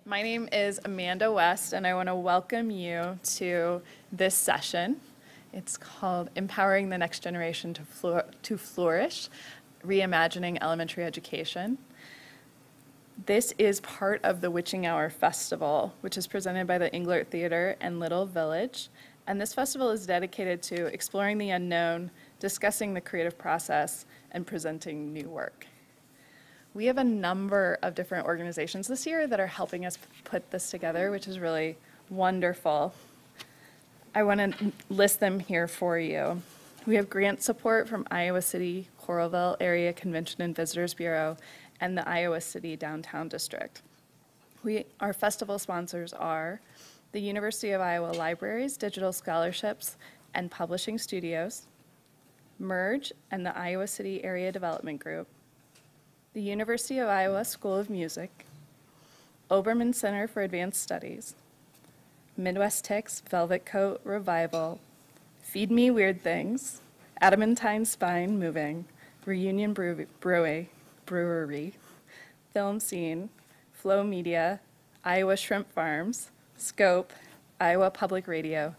My name is Amanda West, and I want to welcome you to this session. It's called Empowering the Next Generation to Flourish, Reimagining Elementary Education. This is part of the Witching Hour Festival, which is presented by the Englert Theater and Little Village. And this festival is dedicated to exploring the unknown, discussing the creative process, and presenting new work. We have a number of different organizations this year that are helping us put this together, which is really wonderful. I want to list them here for you. We have grant support from Iowa City, Coralville Area Convention and Visitors Bureau, and the Iowa City Downtown District. Our festival sponsors are the University of Iowa Libraries, Digital Scholarships, and Publishing Studios, MERGE and the Iowa City Area Development Group, the University of Iowa School of Music, Obermann Center for Advanced Studies, Midwest Ticks Velvet Coat Revival, Feed Me Weird Things, Adamantine Spine Moving, Reunion Brewery, Film Scene, Flow Media, Iowa Shrimp Farms, Scope, Iowa Public Radio,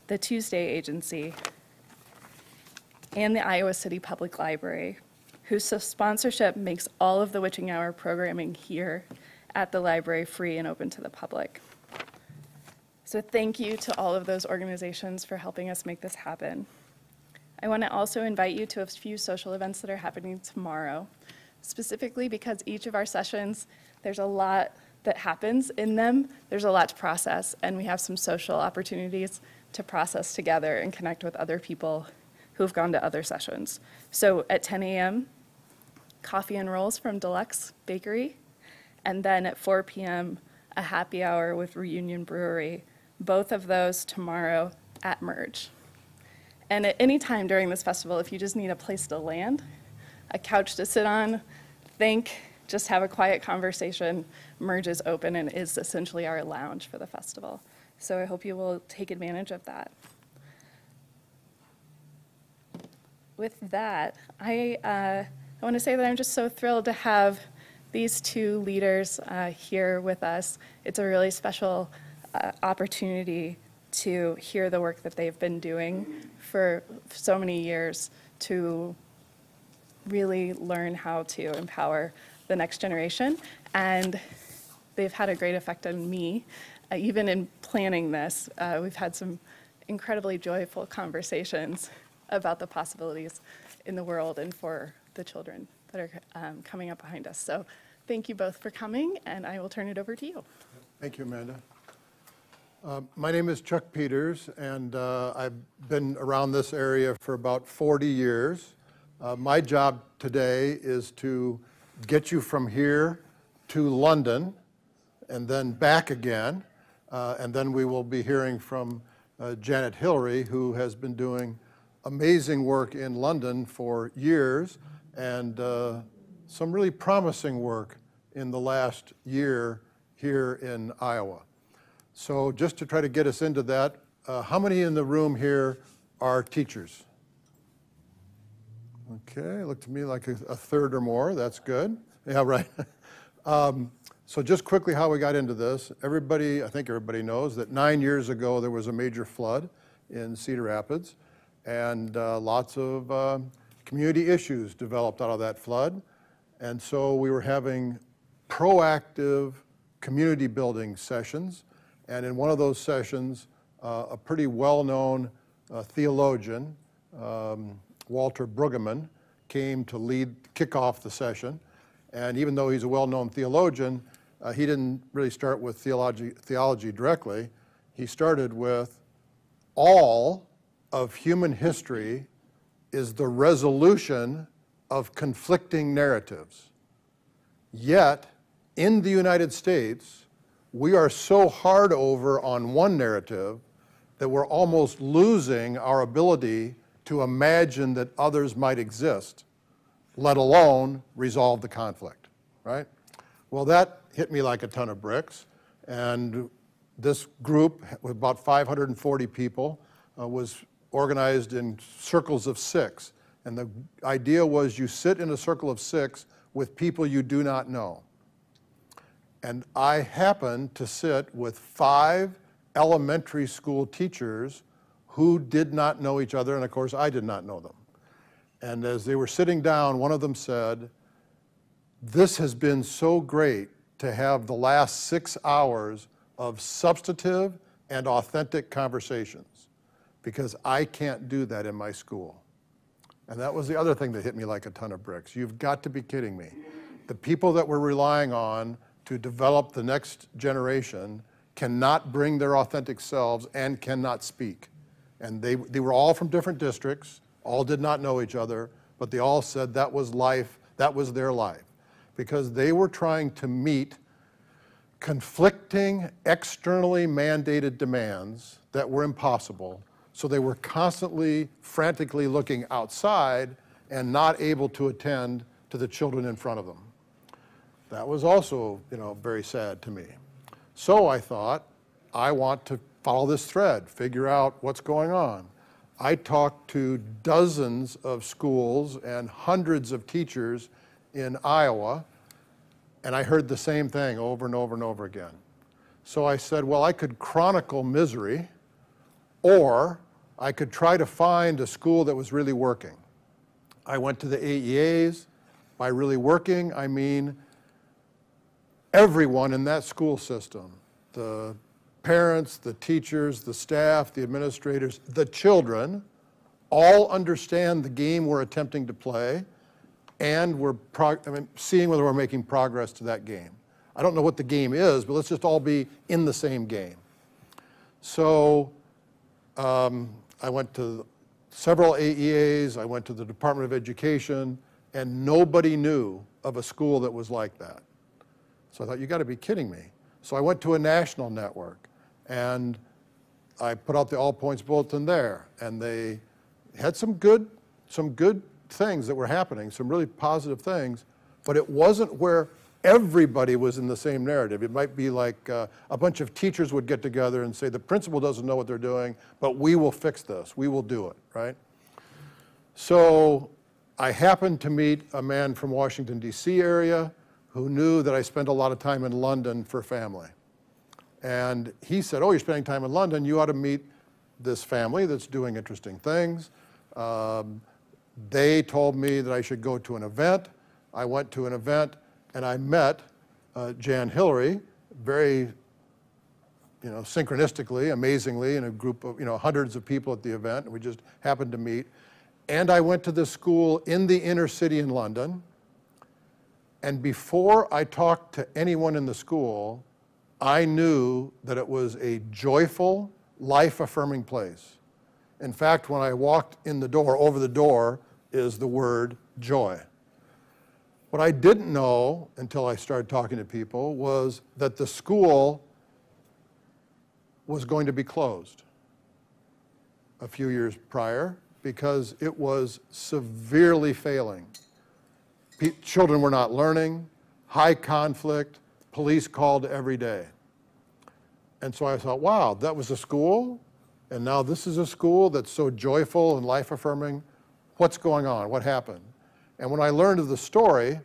the Tuesday Agency, and the Iowa City Public Library, whose sponsorship makes all of the Witching Hour programming here at the library free and open to the public. So thank you to all of those organizations for helping us make this happen. I want to also invite you to a few social events that are happening tomorrow, specifically because each of our sessions, there's a lot that happens in them. There's a lot to process, and we have some social opportunities to process together and connect with other people who've gone to other sessions. So at 10 a.m., coffee and rolls from Deluxe Bakery, and then at 4 p.m., a happy hour with Reunion Brewery, both of those tomorrow at MERGE. And at any time during this festival, if you just need a place to land, a couch to sit on, think, just have a quiet conversation, MERGE is open and is essentially our lounge for the festival. So I hope you will take advantage of that. With that, I want to say that I'm just so thrilled to have these two leaders here with us. It's a really special opportunity to hear the work that they've been doing for so many years to really learn how to empower the next generation. And they've had a great effect on me. Even in planning this, we've had some incredibly joyful conversations about the possibilities in the world and for the children that are coming up behind us. So thank you both for coming, and I will turn it over to you. Thank you, Amanda. My name is Chuck Peters, and I've been around this area for about 40 years. My job today is to get you from here to London and then back again, and then we will be hearing from Janet Hilary, who has been doing amazing work in London for years, and some really promising work in the last year here in Iowa. So just to try to get us into that, how many in the room here are teachers? Okay, look to me like a third or more. That's good. Yeah, right. So just quickly how we got into this. Everybody, I think everybody knows that 9 years ago there was a major flood in Cedar Rapids, and lots of community issues developed out of that flood. And so we were having proactive community building sessions. And in one of those sessions, a pretty well-known theologian, Walter Brueggemann, came to kick off the session. And even though he's a well-known theologian, he didn't really start with theology directly. He started with all of human history is the resolution of conflicting narratives. Yet, in the United States, we are so hard over on one narrative that we're almost losing our ability to imagine that others might exist, let alone resolve the conflict, right? Well, that hit me like a ton of bricks, and this group with about 540 people was organized in circles of 6. And the idea was you sit in a circle of 6 with people you do not know. And I happened to sit with 5 elementary school teachers who did not know each other, and of course I did not know them. And as they were sitting down, one of them said, "This has been so great to have the last 6 hours of substantive and authentic conversations, because I can't do that in my school." And that was the other thing that hit me like a ton of bricks. You've got to be kidding me. The people that we're relying on to develop the next generation cannot bring their authentic selves and cannot speak. And they were all from different districts, all did not know each other, but they all said that was life, that was their life. Because they were trying to meet conflicting, externally mandated demands that were impossible. So they were constantly, frantically looking outside and not able to attend to the children in front of them. That was also, very sad to me. So I thought, I want to follow this thread, figure out what's going on. I talked to dozens of schools and hundreds of teachers in Iowa, and I heard the same thing over and over and over again. So I said, well, I could chronicle misery, or I could try to find a school that was really working. I went to the AEAs. By really working, I mean everyone in that school system, the parents, the teachers, the staff, the administrators, the children, all understand the game we're attempting to play, and we're seeing whether we're making progress to that game. I don't know what the game is, but let's just all be in the same game. So I went to several AEAs, I went to the Department of Education, and nobody knew of a school that was like that. So I thought, you got to be kidding me. So I went to a national network, and I put out the All Points Bulletin there, and they had some good things that were happening, some really positive things, but it wasn't where everybody was in the same narrative. It might be like a bunch of teachers would get together and say, the principal doesn't know what they're doing, but we will fix this, we will do it, right? So I happened to meet a man from Washington, D.C. area who knew that I spent a lot of time in London for family. And he said, oh, you're spending time in London, you ought to meet this family that's doing interesting things. They told me that I should go to an event. I went to an event and I met Janet Hilary, very synchronistically, amazingly, in a group of hundreds of people at the event, and we just happened to meet. And I went to this school in the inner city in London, and before I talked to anyone in the school, I knew that it was a joyful, life-affirming place. In fact, when I walked in the door, over the door is the word joy. What I didn't know until I started talking to people was that the school was going to be closed a few years prior because it was severely failing. Children were not learning, high conflict, police called every day. And so I thought, wow, that was a school, and now this is a school that's so joyful and life-affirming. What's going on? What happened? And when I learned of the story,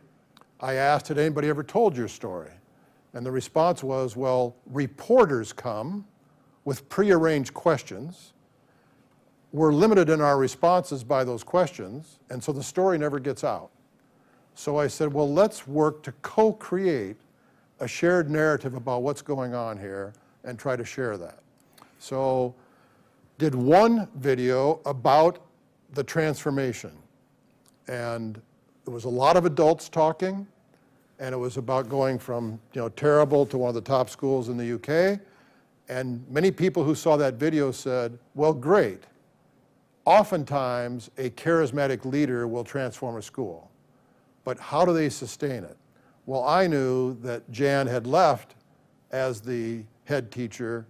I asked, had anybody ever told your story? And the response was, well, reporters come with prearranged questions. We're limited in our responses by those questions, and so the story never gets out. So I said, well, let's work to co-create a shared narrative about what's going on here and try to share that. So did one video about the transformation. And there was a lot of adults talking, and it was about going from terrible to one of the top schools in the UK. And many people who saw that video said, well, great. Oftentimes, a charismatic leader will transform a school. But how do they sustain it? Well, I knew that Jan had left as the head teacher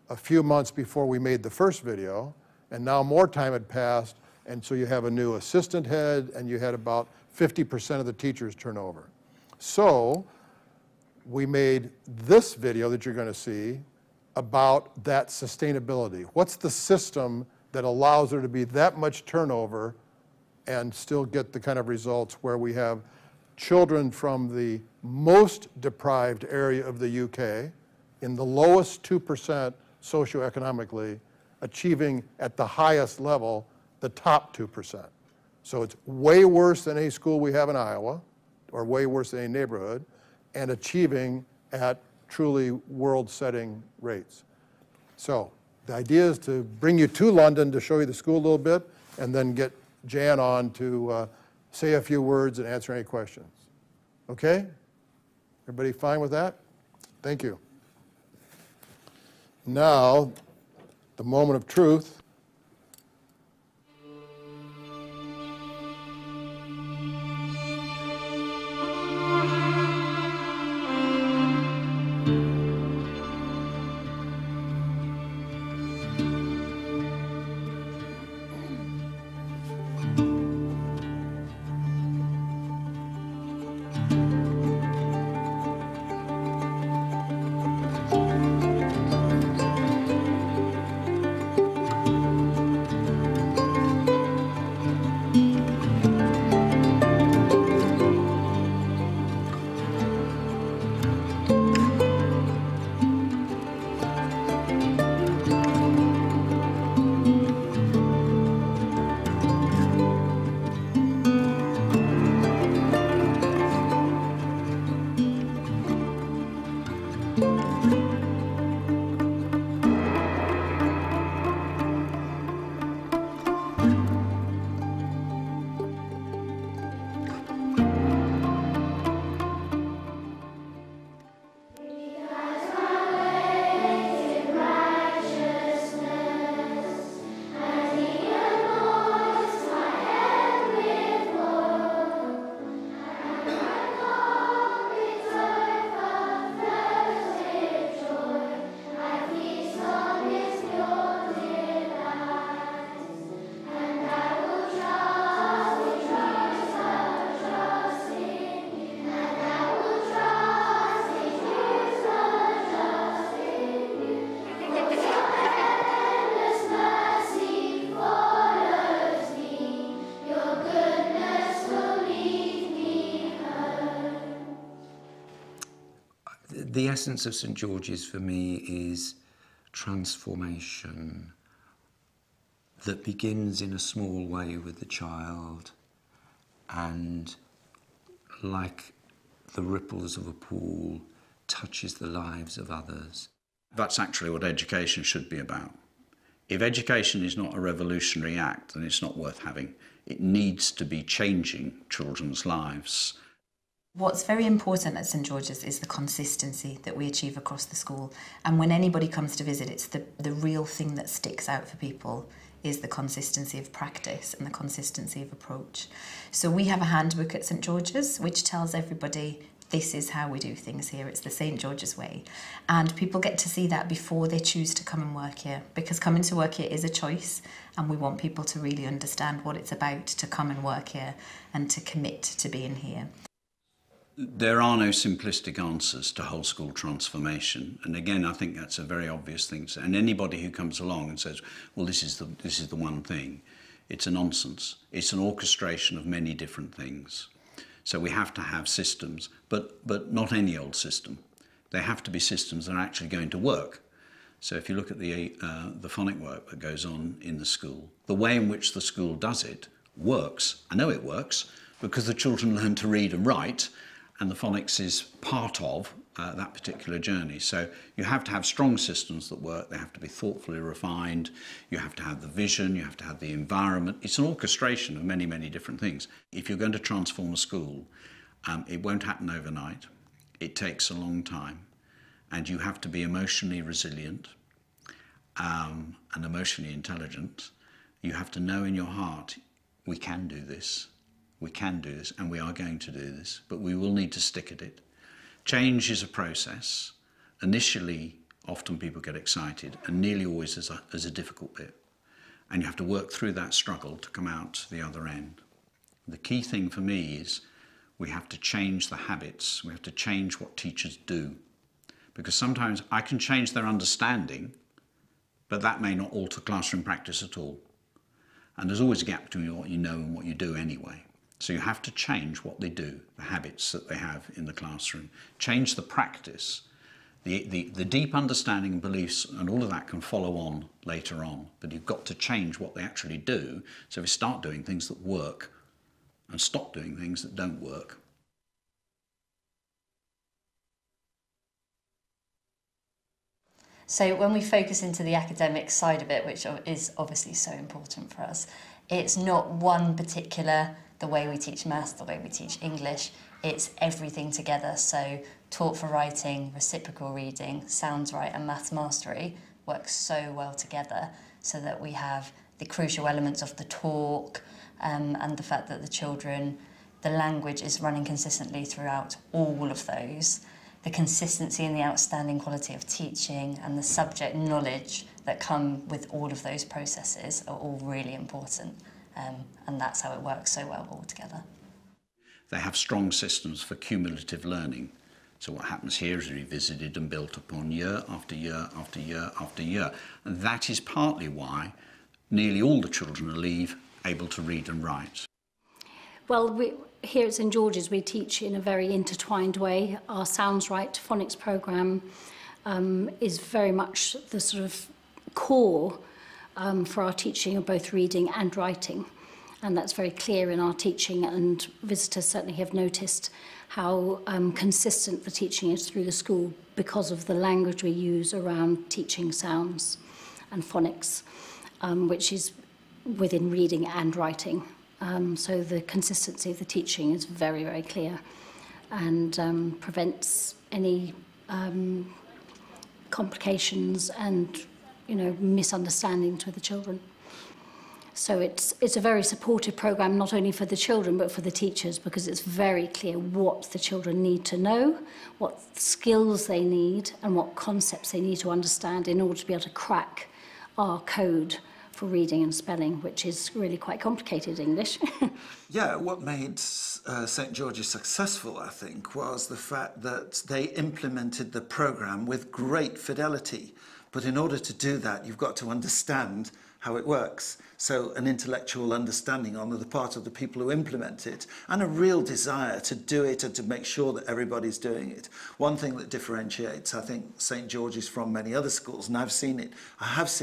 a few months before we made the first video, and now more time had passed, and so you have a new assistant head, and you had about 50% of the teachers turn over. So we made this video that you're going to see about that sustainability. What's the system that allows there to be that much turnover and still get the kind of results where we have children from the most deprived area of the UK, in the lowest 2% socioeconomically, achieving at the highest level the top 2%. So it's way worse than any school we have in Iowa, or way worse than any neighborhood, and achieving at truly world-setting rates. So the idea is to bring you to London to show you the school a little bit, and then get Jan on to say a few words and answer any questions. Okay? Everybody fine with that? Thank you. Now, the moment of truth. The essence of St. George's for me is transformation that begins in a small way with the child and, like the ripples of a pool, touches the lives of others. That's actually what education should be about. If education is not a revolutionary act, then it's not worth having. It needs to be changing children's lives. What's very important at St. George's is the consistency that we achieve across the school. And when anybody comes to visit, it's the real thing that sticks out for people is the consistency of practice and the consistency of approach. So we have a handbook at St. George's which tells everybody this is how we do things here. It's the St. George's way. And people get to see that before they choose to come and work here, because coming to work here is a choice, and we want people to really understand what it's about to come and work here and to commit to being here. There are no simplistic answers to whole school transformation, and again I think that's a very obvious thing. And anybody who comes along and says, well, this is the one thing, it's a nonsense. It's an orchestration of many different things. So we have to have systems, but not any old system. They have to be systems that are actually going to work. So if you look at the phonic work that goes on in the school, the way in which the school does it works. I know it works because the children learn to read and write, and the phonics is part of that particular journey. So you have to have strong systems that work. They have to be thoughtfully refined. You have to have the vision. You have to have the environment. It's an orchestration of many, many different things. If you're going to transform a school, it won't happen overnight. It takes a long time. And you have to be emotionally resilient and emotionally intelligent. You have to know in your heart, we can do this. We can do this, and we are going to do this, but we will need to stick at it. Change is a process. Initially, often people get excited, and nearly always as a difficult bit. And you have to work through that struggle to come out the other end. The key thing for me is we have to change the habits. We have to change what teachers do. Because sometimes I can change their understanding, but that may not alter classroom practice at all. And there's always a gap between what you know and what you do anyway. So you have to change what they do, the habits that they have in the classroom, change the practice. The deep understanding and beliefs and all of that can follow on later on, but you've got to change what they actually do. So we start doing things that work and stop doing things that don't work. So when we focus into the academic side of it, which is obviously so important for us, it's not one particular, the way we teach maths, the way we teach English, it's everything together. So taught for writing, reciprocal reading, sounds right and maths mastery work so well together, so that we have the crucial elements of the talk and the fact that the children, the language is running consistently throughout all of those. The consistency and the outstanding quality of teaching and the subject knowledge that come with all of those processes are all really important, and that's how it works so well all together. They have strong systems for cumulative learning. So what happens here is revisited and built upon year after year after year after year. And that is partly why nearly all the children leave able to read and write. Well, here at St George's we teach in a very intertwined way. Our Sounds Right phonics programme is very much the sort of core for our teaching of both reading and writing. And that's very clear in our teaching, and visitors certainly have noticed how consistent the teaching is through the school because of the language we use around teaching sounds and phonics, which is within reading and writing. So the consistency of the teaching is very, very clear and prevents any complications and, misunderstandings with the children. So it's a very supportive programme, not only for the children but for the teachers, because it's very clear what the children need to know, what skills they need and what concepts they need to understand in order to be able to crack our code for reading and spelling, which is really quite complicated English. Yeah, what made St George's successful, I think, was the fact that they implemented the programme with great fidelity. But in order to do that, you've got to understand how it works. So an intellectual understanding on the part of the people who implement it, and a real desire to do it and to make sure that everybody's doing it. One thing that differentiates, I think, St George's from many other schools, and I have seen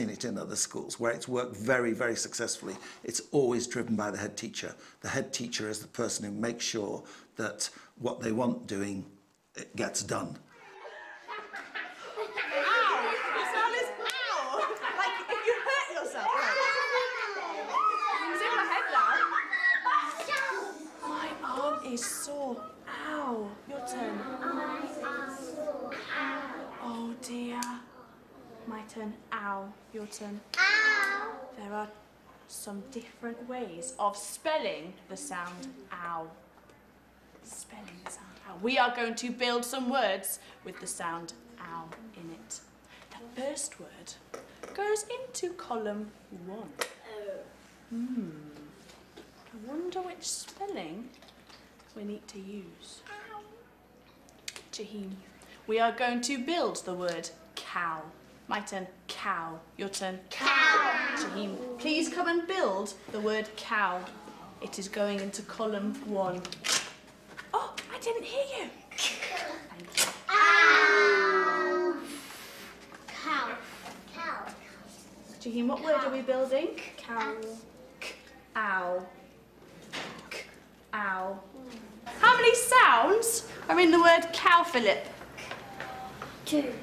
it in other schools where it's worked very, very successfully, it's always driven by the head teacher. The head teacher is the person who makes sure that what they want doing, it gets done. Is sore. Ow. Your turn. Oh dear. My turn. Ow. Your turn. Ow. There are some different ways of spelling the sound ow. Spelling the sound ow. We are going to build some words with the sound ow in it. The first word goes into column 1. I wonder which spelling we need to use. Jaheen, we are going to build the word cow. My turn, cow. Your turn, cow. Jaheen, please come and build the word cow. It is going into column 1. Oh, I didn't hear you. Thank you. Ow. Cow. Cow. Jaheen, what word are we building? Cow. Ow. Ow. How many sounds are in the word cow, Philip? 2.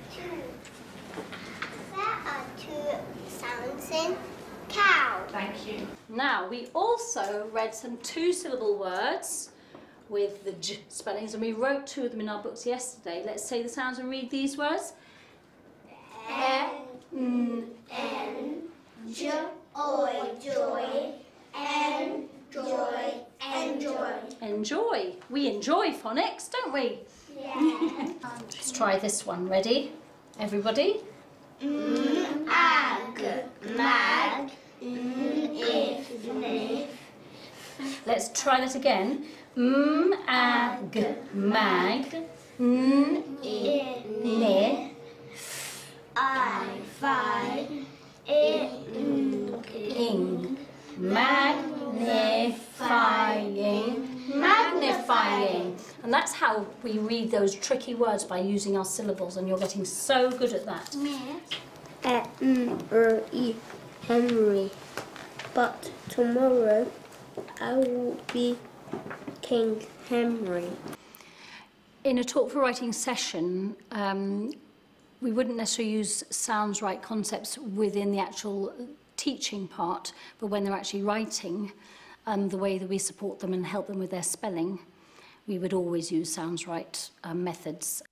There are 2 sounds in cow. Thank you. Now, we also read some 2-syllable words with the j spellings, and we wrote 2 of them in our books yesterday. Let's say the sounds and read these words. Joy. Enjoy. Enjoy. We enjoy phonics, don't we? Yeah. Let's try this one. Ready? Everybody? Ag. Mag. If. Let's try that again. Ag. Mag. Ne. Ing. Magnifying. Magnifying. And that's how we read those tricky words, by using our syllables, and you're getting so good at that. Henry. But tomorrow I will be King Henry. In a Talk for Writing session, we wouldn't necessarily use sounds right concepts within the actual teaching part, but when they're actually writing, the way that we support them and help them with their spelling, we would always use sounds right methods.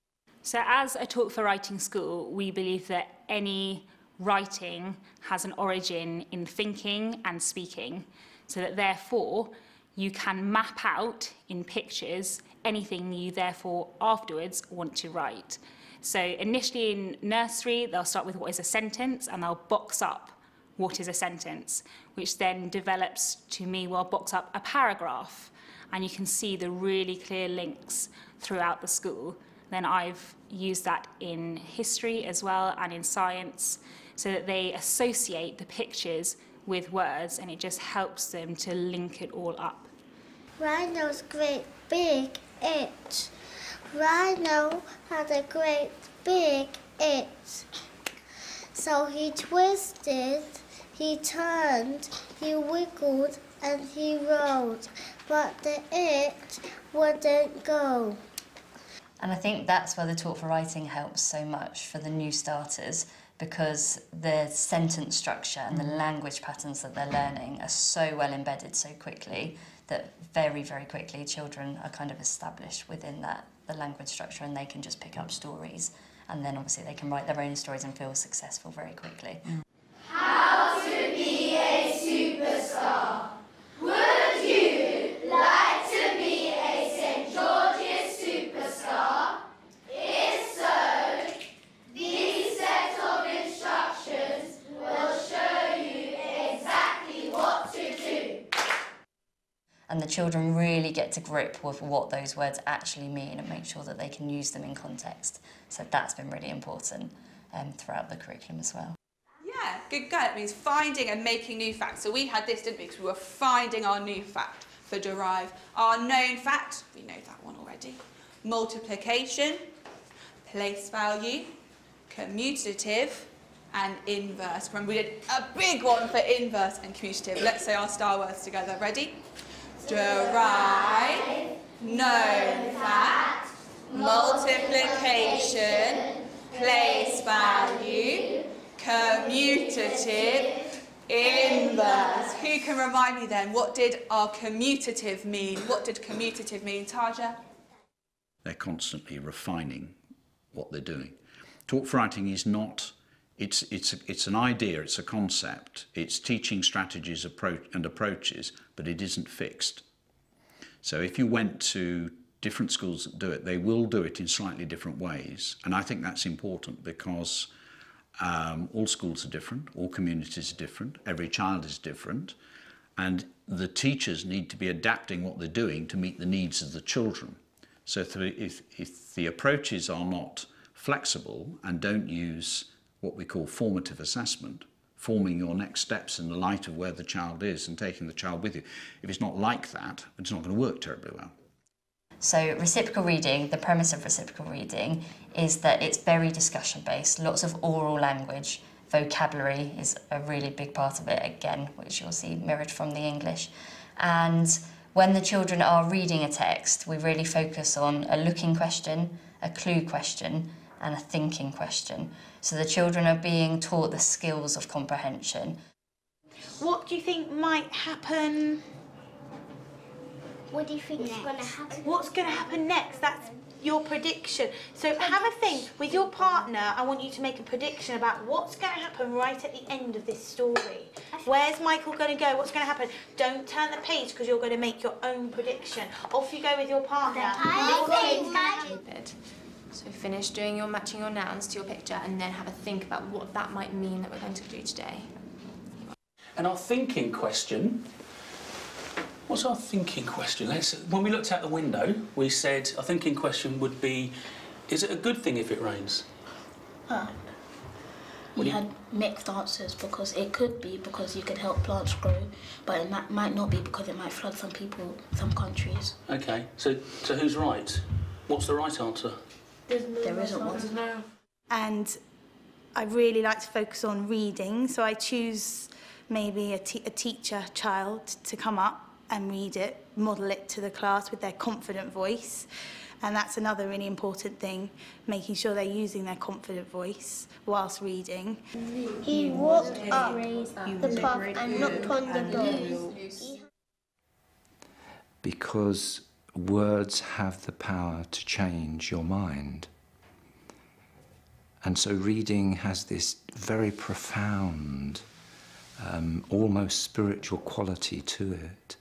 So as a Talk for Writing school, we believe that any writing has an origin in thinking and speaking, so that therefore you can map out in pictures anything you therefore afterwards want to write. So initially in nursery, they'll start with what is a sentence, and they'll box up what is a sentence, which then develops to me, well, box up a paragraph, and you can see the really clear links throughout the school. Then I've used that in history as well and in science, so that they associate the pictures with words, and it just helps them to link it all up. Rhino's great big itch. Rhino had a great big itch. So he twisted, he turned, he wiggled, and he rolled, but the itch wouldn't go. And I think that's where the Talk for Writing helps so much for the new starters, because the sentence structure and the language patterns that they're learning are so well embedded so quickly that very, very quickly children are kind of established within that, the language structure, and they can just pick up stories, and then obviously they can write their own stories and feel successful very quickly. How to be a superstar. Would you like to be a St. George's superstar? If so, these set of instructions will show you exactly what to do. And the children really get to grip with what those words actually mean and make sure that they can use them in context. So that's been really important throughout the curriculum as well. Yeah, good go. It means finding and making new facts. So we had this, didn't we? Because we were finding our new fact for derive. Our known fact, we know that one already. Multiplication, place value, commutative, and inverse. Remember, we did a big one for inverse and commutative. Let's say our star words together. Ready? Derive, known fact, multiplication, place value, commutative, inverse. Who can remind me then, what did our commutative mean? What did commutative mean, Taja? They're constantly refining what they're doing. Talk for Writing is not, it's an idea, it's a concept, it's teaching strategies and approaches, but it isn't fixed. So if you went to different schools that do it, they will do it in slightly different ways. And I think that's important, because all schools are different, all communities are different, every child is different, and the teachers need to be adapting what they're doing to meet the needs of the children. So if the approaches are not flexible and don't use what we call formative assessment, forming your next steps in the light of where the child is and taking the child with you, if it's not like that, it's not going to work terribly well. So reciprocal reading, the premise of reciprocal reading is that it's very discussion based, lots of oral language, vocabulary is a really big part of it again, which you'll see mirrored from the English. And when the children are reading a text, we really focus on a looking question, a clue question, and a thinking question. So the children are being taught the skills of comprehension. What do you think might happen? What do you think is going to happen? What's going to happen next? That's your prediction. So have a think. With your partner, I want you to make a prediction about what's going to happen right at the end of this story. Where's Michael going to go? What's going to happen? Don't turn the page, because you're going to make your own prediction. Off you go with your partner. So finish doing your matching your nouns to your picture, and then have a think about what that might mean that we're going to do today. And our thinking question, what's our thinking question? When we looked out the window, we said our thinking question would be, is it a good thing if it rains? We had mixed answers because it could be because you could help plants grow, but it might not be because it might flood some people, some countries. Okay, so who's right? What's the right answer? There isn't one. And I really like to focus on reading, so I choose maybe a teacher child to come up and read it, model it to the class with their confident voice. And that's another really important thing, making sure they're using their confident voice whilst reading. He walked up the path and knocked on the door. Because words have the power to change your mind. And so reading has this very profound, almost spiritual quality to it.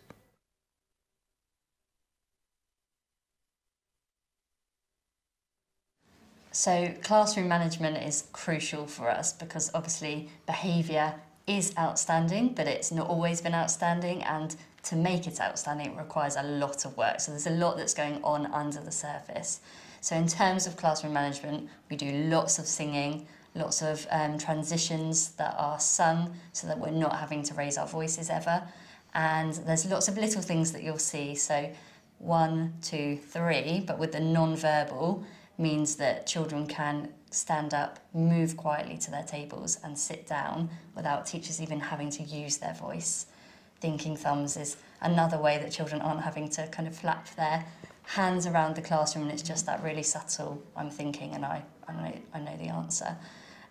So classroom management is crucial for us because obviously behaviour is outstanding, but it's not always been outstanding, and to make it outstanding it requires a lot of work. So there's a lot that's going on under the surface. So in terms of classroom management, we do lots of singing, lots of transitions that are sung so that we're not having to raise our voices ever. And there's lots of little things that you'll see. So 1, 2, 3, but with the non-verbal, means that children can stand up, move quietly to their tables and sit down without teachers even having to use their voice. Thinking thumbs is another way that children aren't having to kind of flap their hands around the classroom, and it's just that really subtle, I'm thinking and I know the answer.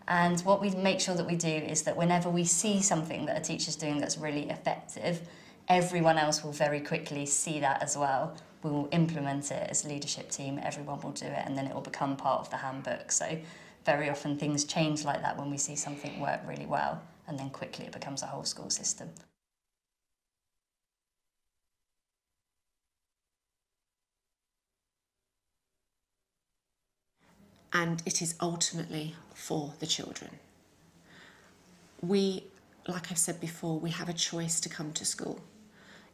And what we make sure that we do is that whenever we see something that a teacher's doing that's really effective, everyone else will very quickly see that as well. We will implement it as a leadership team, everyone will do it, and then it will become part of the handbook. So very often things change like that when we see something work really well, and then quickly it becomes a whole school system. And it is ultimately for the children. We, like I've said before, we have a choice to come to school,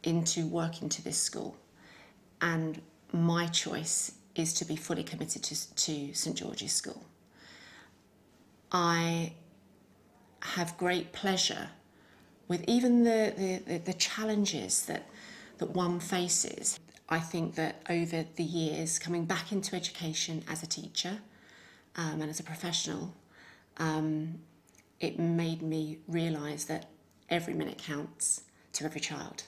to work into this school. And my choice is to be fully committed to St George's School. I have great pleasure with even the challenges that one faces. I think that over the years, coming back into education as a teacher and as a professional, it made me realise that every minute counts to every child.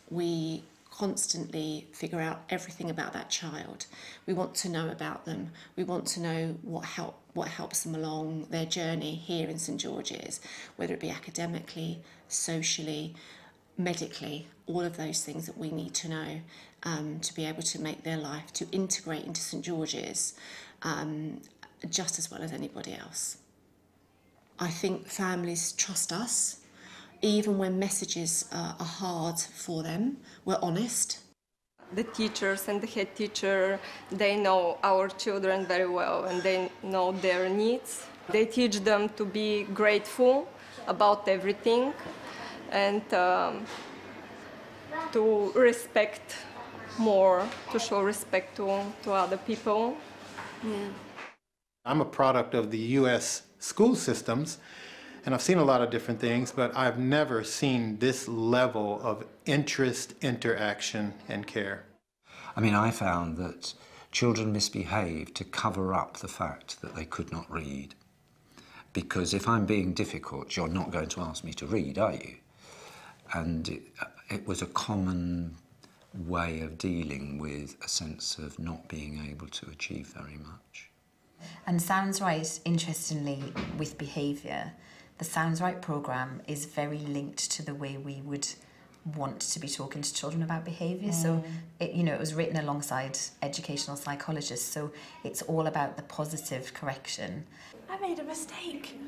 We constantly figure out everything about that child. We want to know about them. We want to know what helps them along their journey here in St George's, whether it be academically, socially, medically, all of those things that we need to know to be able to make their life, to integrate into St George's just as well as anybody else. I think families trust us. Even when messages are hard for them, we're honest. The teachers and the head teacher, they know our children very well and they know their needs. They teach them to be grateful about everything and to respect more, to show respect to other people. Yeah. I'm a product of the U.S. school systems, and I've seen a lot of different things, but I've never seen this level of interest, interaction, and care. I mean, I found that children misbehaved to cover up the fact that they could not read. Because if I'm being difficult, you're not going to ask me to read, are you? And it was a common way of dealing with a sense of not being able to achieve very much. And Sounds Right, interestingly, with behaviour, the Sounds Right programme is very linked to the way we would want to be talking to children about behaviour. So, it was written alongside educational psychologists, so it's all about the positive correction. I made a mistake.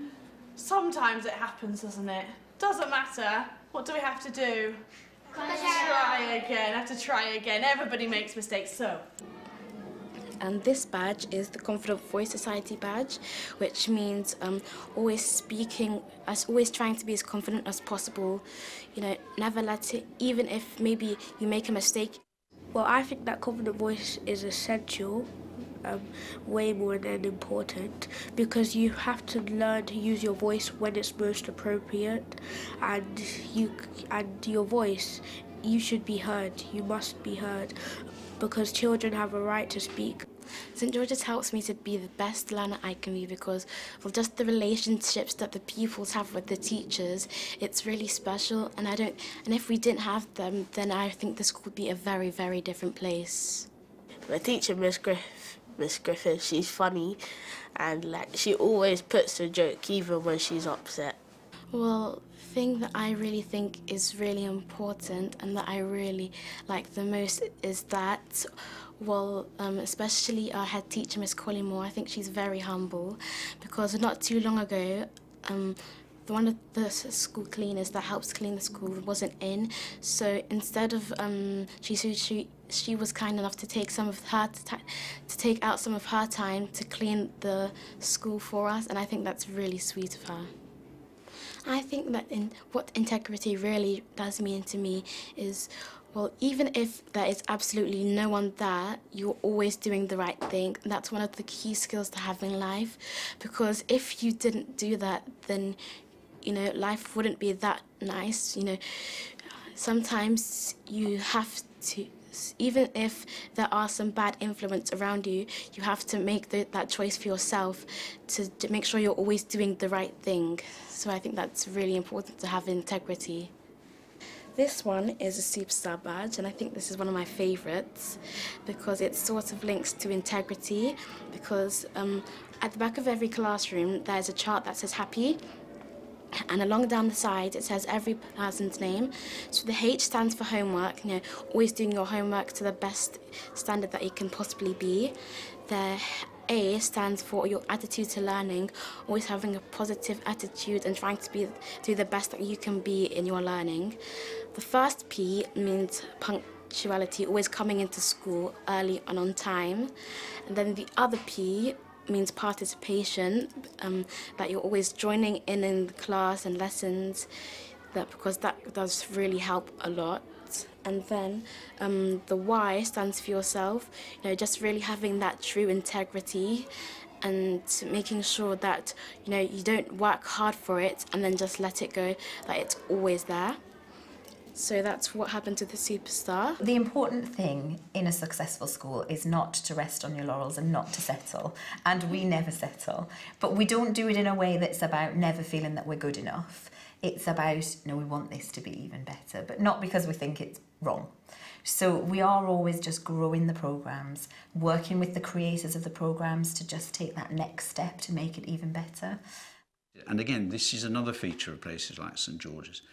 Sometimes it happens, doesn't it? Doesn't matter. What do we have to do? Try again. Have to try again. Everybody makes mistakes, so. And this badge is the Confident Voice Society badge, which means always speaking, always trying to be as confident as possible. Never let it, even if maybe you make a mistake. Well, I think that confident voice is essential way more than important, because you have to learn to use your voice when it's most appropriate, and your voice, you should be heard, you must be heard, because children have a right to speak. St George's helps me to be the best learner I can be because of just the relationships that the pupils have with the teachers. It's really special, and if we didn't have them, then I think the school would be a very, very different place. My teacher, Miss Griffin, she's funny, and she always puts a joke even when she's upset. Well, the thing that I really think is really important and that I really like the most is that, especially our head teacher, Miss Collymore, I think she's very humble, because not too long ago, one of the school cleaners that helps clean the school wasn't in, so instead of she was kind enough to take out some of her time to clean the school for us, and I think that's really sweet of her. I think that what integrity really does mean to me is, even if there is absolutely no one there, you're always doing the right thing. And that's one of the key skills to have in life, because if you didn't do that, then life wouldn't be that nice. Sometimes you have to, even if there are some bad influence around you, you have to make that choice for yourself to make sure you're always doing the right thing. So I think that's really important to have integrity. This one is a Superstar badge, and I think this is one of my favourites because it sort of links to integrity, because at the back of every classroom there's a chart that says happy, and along down the side it says every person's name. So the H stands for homework, always doing your homework to the best standard that it can possibly be. The A stands for your attitude to learning, always having a positive attitude and trying to do the best that you can be in your learning. The first P means punctuality, always coming into school early and on time. And then the other P means participation, that you're always joining in the class and lessons, because that does really help a lot. And then the Y stands for yourself, just really having that true integrity and making sure that you don't work hard for it and then just let it go, that it's always there. So that's what happened to the Superstar. The important thing in a successful school is not to rest on your laurels and not to settle. And we never settle. But we don't do it in a way that's about never feeling that we're good enough. It's about, we want this to be even better, but not because we think it's wrong. So we are always just growing the programmes, working with the creators of the programmes to just take that next step to make it even better. And again, this is another feature of places like St George's.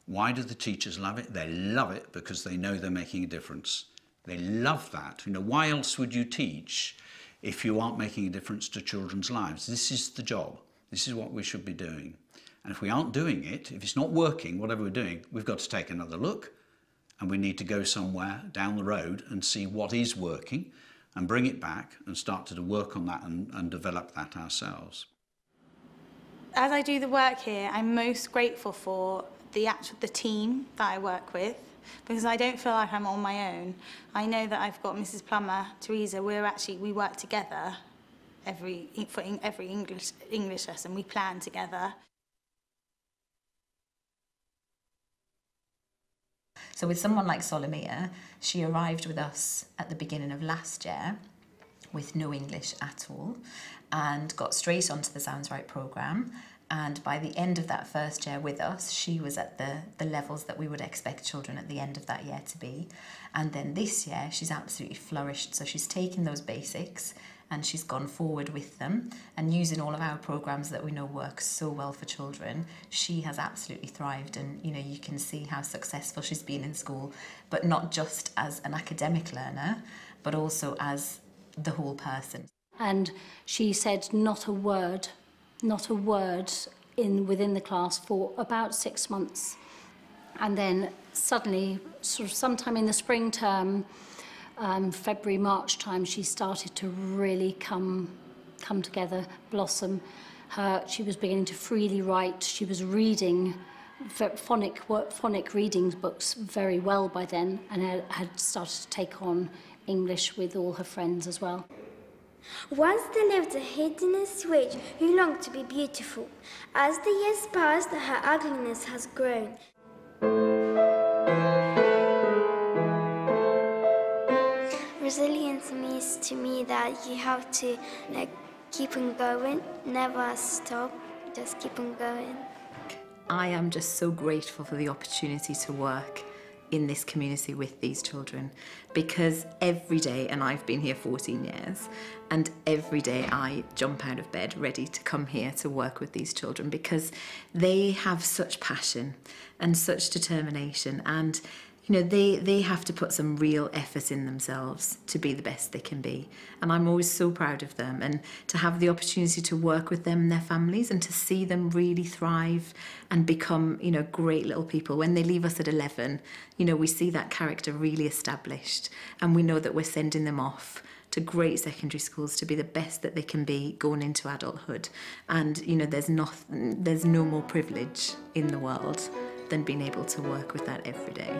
Why do the teachers love it? They love it because they know they're making a difference. They love that. Why else would you teach if you aren't making a difference to children's lives? This is the job. This is what we should be doing. And if we aren't doing it, if it's not working, whatever we're doing, we've got to take another look, and we need to go somewhere down the road and see what is working and bring it back and start to work on that and develop that ourselves. As I do the work here, I'm most grateful for the team that I work with, because I don't feel like I'm on my own. I know that I've got Mrs. Plummer, Teresa. We work together for every English lesson. We plan together. So with someone like Solomia, she arrived with us at the beginning of last year with no English at all and got straight onto the Sounds Right programme. And by the end of that first year with us, she was at the levels that we would expect children at the end of that year to be. And then this year, she's absolutely flourished. So she's taken those basics and she's gone forward with them, and using all of our programmes that we know work so well for children, she has absolutely thrived. And you can see how successful she's been in school, but not just as an academic learner, but also as the whole person. And she said not a word within the class for about 6 months. And then suddenly, sort of sometime in the spring term, February, March time, she started to really come together, blossom. She was beginning to freely write. She was reading phonic reading books very well by then, and had started to take on English with all her friends as well. Once there lived a hideous witch who longed to be beautiful. As the years passed, her ugliness has grown. Resilience means to me that you have to keep on going, never stop, just keep on going. I am just so grateful for the opportunity to work in this community with these children, because every day, and I've been here 14 years, and every day I jump out of bed ready to come here to work with these children, because they have such passion and such determination, and you know, they have to put some real effort in themselves to be the best they can be. And I'm always so proud of them, and to have the opportunity to work with them and their families and to see them really thrive and become, you know, great little people. When they leave us at 11, you know, we see that character really established, and we know that we're sending them off to great secondary schools to be the best that they can be going into adulthood. And, you know, there's no more privilege in the world than being able to work with that every day.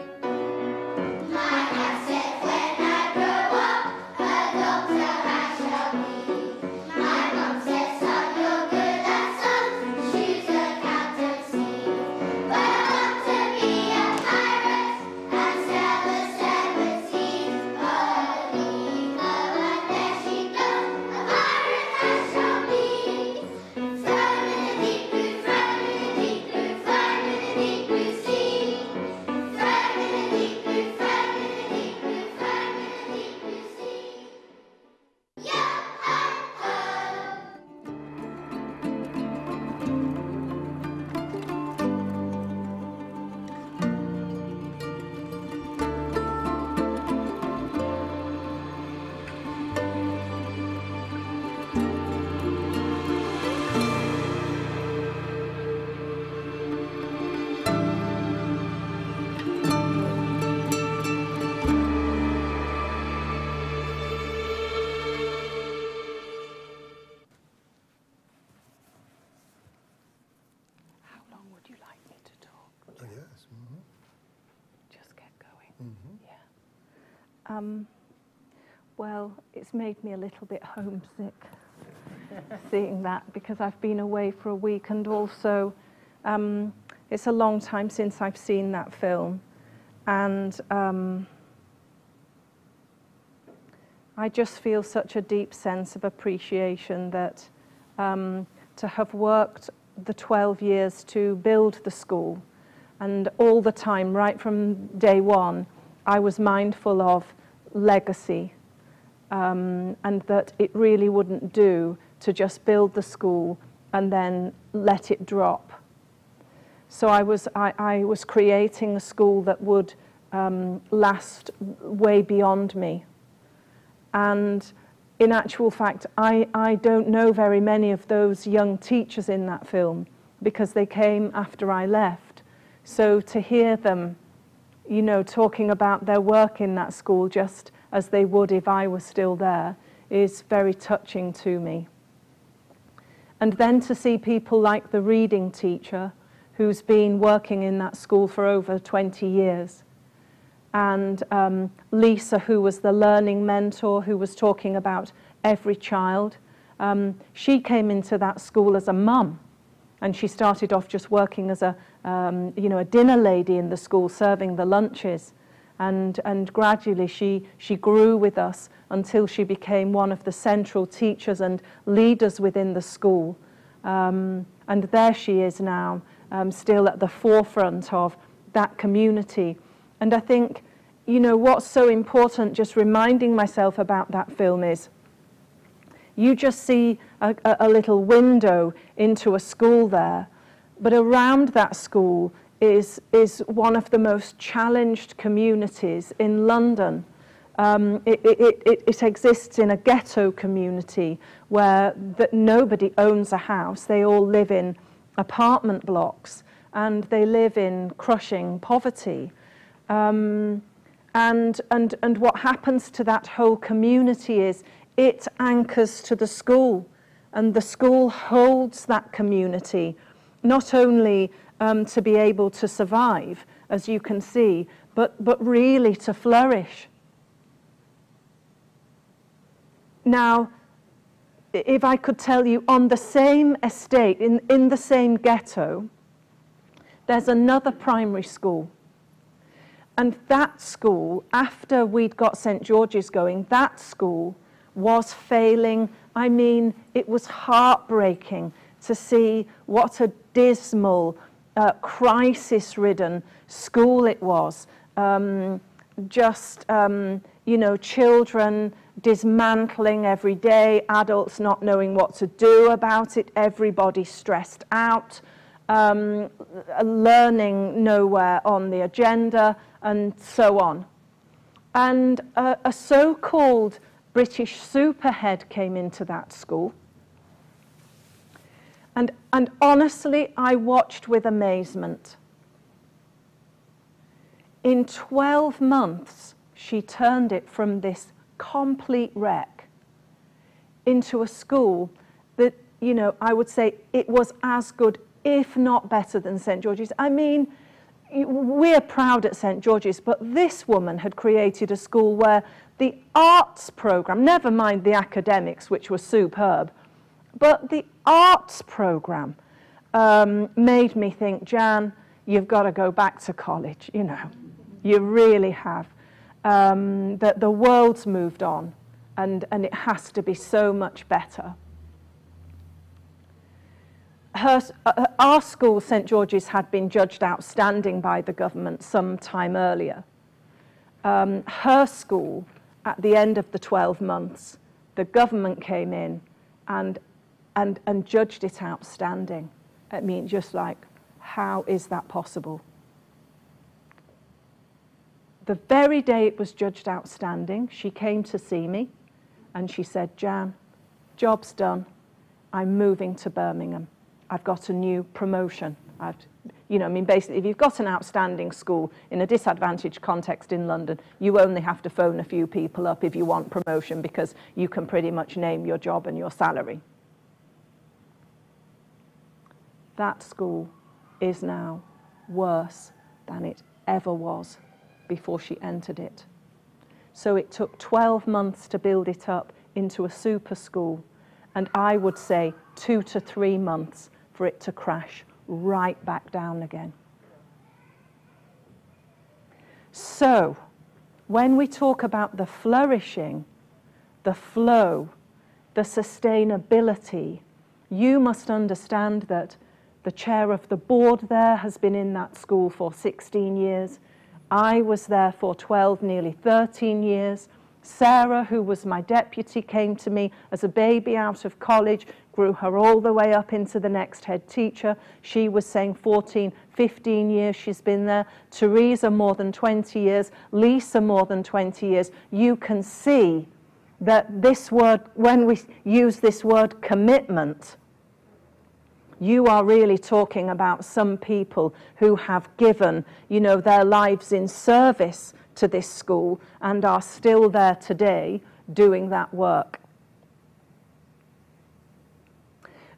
Well, it's made me a little bit homesick seeing that, because I've been away for a week, and also it's a long time since I've seen that film, and I just feel such a deep sense of appreciation that to have worked the 12 years to build the school, and all the time, right from day one, I was mindful of legacy, and that it really wouldn't do to just build the school and then let it drop. So I was creating a school that would last way beyond me. And in actual fact, I don't know very many of those young teachers in that film, because they came after I left. So to hear them, you know, talking about their work in that school just as they would if I was still there, is very touching to me. And then to see people like the reading teacher, who's been working in that school for over 20 years, and Lisa, who was the learning mentor, who was talking about every child. She came into that school as a mum, and she started off just working as a dinner lady in the school, serving the lunches. And gradually she grew with us until she became one of the central teachers and leaders within the school. And there she is now, still at the forefront of that community. And I think, you know, what's so important, just reminding myself about that film, is you just see a little window into a school there, but around that school is one of the most challenged communities in London. It exists in a ghetto community where nobody owns a house. They all live in apartment blocks, and they live in crushing poverty. And what happens to that whole community is it anchors to the school, and the school holds that community, not only to be able to survive, as you can see, but really to flourish. Now, if I could tell you, on the same estate, in the same ghetto, there's another primary school. And that school, after we'd got St. George's going, that school was failing. I mean, it was heartbreaking to see what a dismal, crisis-ridden school it was. You know, children dismantling every day, adults not knowing what to do about it, everybody stressed out, learning nowhere on the agenda, and so on. And a so-called British superhead came into that school. And honestly, I watched with amazement. In 12 months, she turned it from this complete wreck into a school that, you know, I would say it was as good, if not better, than St. George's. I mean, we're proud at St. George's, but this woman had created a school where the arts programme, never mind the academics, which was superb, but the arts programme made me think, Jan, you've got to go back to college, you know. You really have. That the world's moved on, and it has to be so much better. Our school, St. George's, had been judged outstanding by the government some time earlier. Her school, at the end of the 12 months, the government came in and judged it outstanding. I mean, just like, how is that possible? The very day it was judged outstanding, she came to see me and she said, Jan, job's done. I'm moving to Birmingham. I've got a new promotion. You know, I mean, basically, if you've got an outstanding school in a disadvantaged context in London, you only have to phone a few people up if you want promotion, because you can pretty much name your job and your salary. That school is now worse than it ever was before she entered it. So it took 12 months to build it up into a super school, and I would say 2 to 3 months for it to crash right back down again. So when we talk about the flourishing, the flow, the sustainability, you must understand that the chair of the board there has been in that school for 16 years. I was there for 12, nearly 13 years. Sarah, who was my deputy, came to me as a baby out of college, grew her all the way up into the next head teacher. She was saying 14, 15 years she's been there. Teresa, more than 20 years. Lisa, more than 20 years. You can see that this word, when we use this word commitment, you are really talking about some people who have given, you know, their lives in service to this school and are still there today doing that work.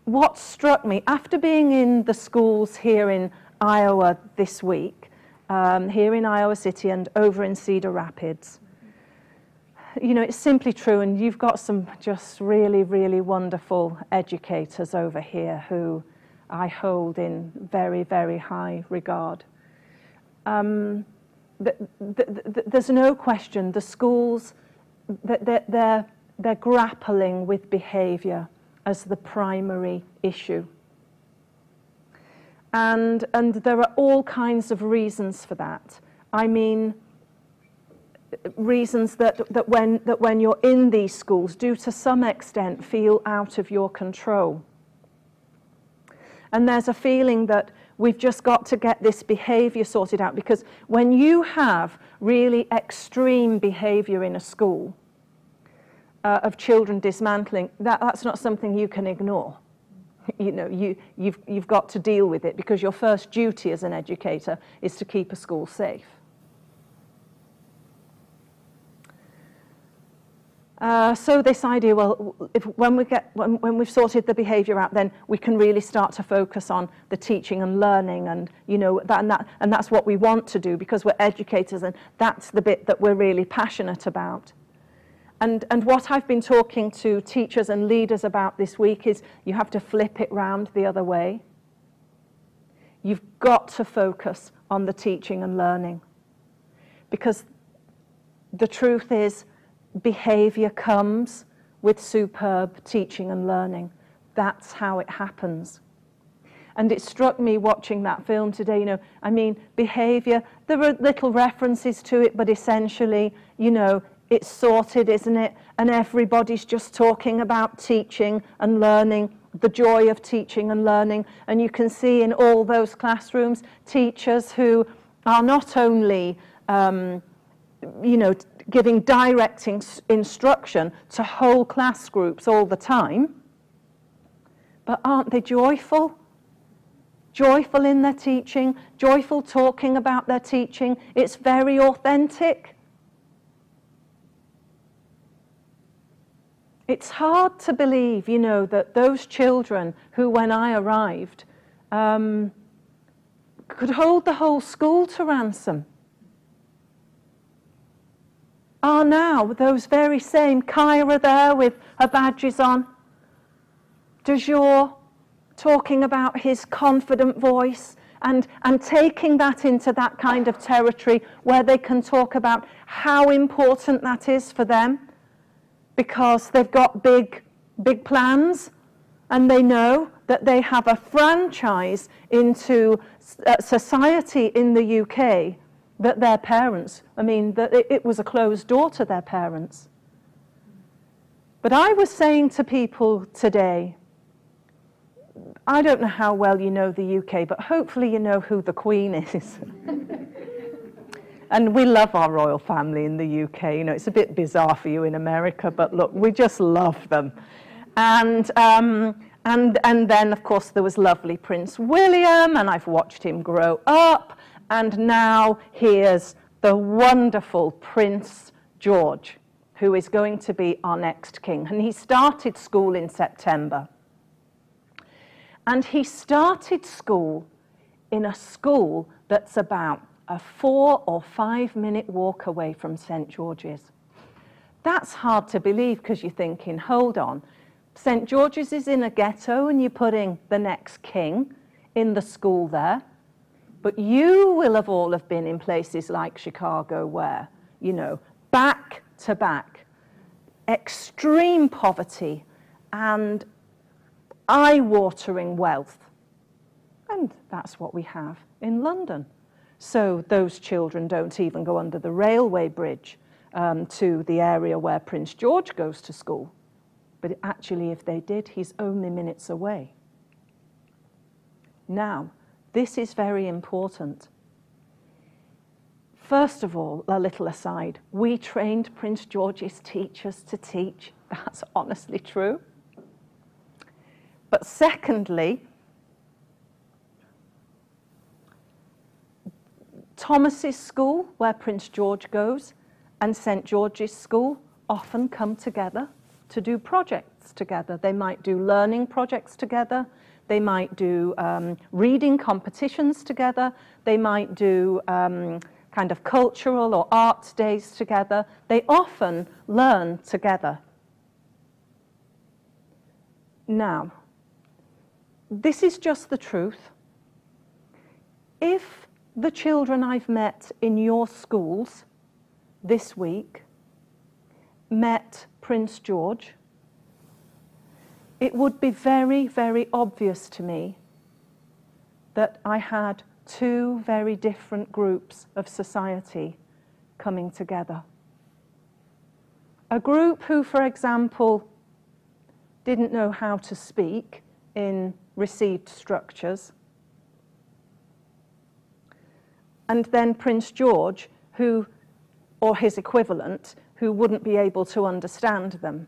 What struck me, after being in the schools here in Iowa this week, here in Iowa City and over in Cedar Rapids, you know, it's simply true, and you've got some just really, really wonderful educators over here who I hold in very, very high regard. There's no question the schools, they're grappling with behaviour as the primary issue. And there are all kinds of reasons for that. I mean, reasons that when you're in these schools do to some extent feel out of your control. And there's a feeling that we've just got to get this behaviour sorted out, because when you have really extreme behaviour in a school of children dismantling, that's not something you can ignore. You know, you've got to deal with it, because your first duty as an educator is to keep a school safe. So this idea, well, when we've sorted the behaviour out, then we can really start to focus on the teaching and learning, and you know and that's what we want to do, because we're educators, and that's the bit that we're really passionate about. And what I've been talking to teachers and leaders about this week is you have to flip it round the other way. You've got to focus on the teaching and learning, because the truth is behaviour comes with superb teaching and learning. That's how it happens. And it struck me watching that film today, you know, I mean, behaviour, there are little references to it, but essentially, you know, it's sorted, isn't it? And everybody's just talking about teaching and learning, the joy of teaching and learning. And you can see in all those classrooms, teachers who are not only, you know, giving direct instruction to whole class groups all the time, but aren't they joyful? Joyful in their teaching, joyful talking about their teaching. It's very authentic. It's hard to believe, you know, that those children who, when I arrived, could hold the whole school to ransom, are now those very same, Kyra there with her badges on, de jour, talking about his confident voice, and taking that into that kind of territory where they can talk about how important that is for them, because they've got big plans, and they know that they have a franchise into society in the UK that their parents, I mean, that it was a closed door to their parents. But I was saying to people today, I don't know how well you know the UK, but hopefully you know who the Queen is. And we love our royal family in the UK. You know, it's a bit bizarre for you in America, but look, we just love them. And then, of course, there was lovely Prince William, and I've watched him grow up. And now here's the wonderful Prince George, who is going to be our next king. And he started school in September. And he started school in a school that's about a 4 or 5 minute walk away from St. George's. That's hard to believe, because you're thinking, hold on, St. George's is in a ghetto and you're putting the next king in the school there. But you will have all have been in places like Chicago where, you know, back to back, extreme poverty and eye-watering wealth. And that's what we have in London. So those children don't even go under the railway bridge to the area where Prince George goes to school. But actually, if they did, he's only minutes away. Now, this is very important. First of all, a little aside, we trained Prince George's teachers to teach. That's honestly true. But secondly, Thomas's school, where Prince George goes, and St. George's School often come together to do projects together. They might do learning projects together. They might do reading competitions together. They might do kind of cultural or arts days together. They often learn together. Now, this is just the truth. If the children I've met in your schools this week met Prince George, it would be very, very obvious to me that I had two very different groups of society coming together. A group who, for example, didn't know how to speak in received structures, and then Prince George, who, or his equivalent, who wouldn't be able to understand them.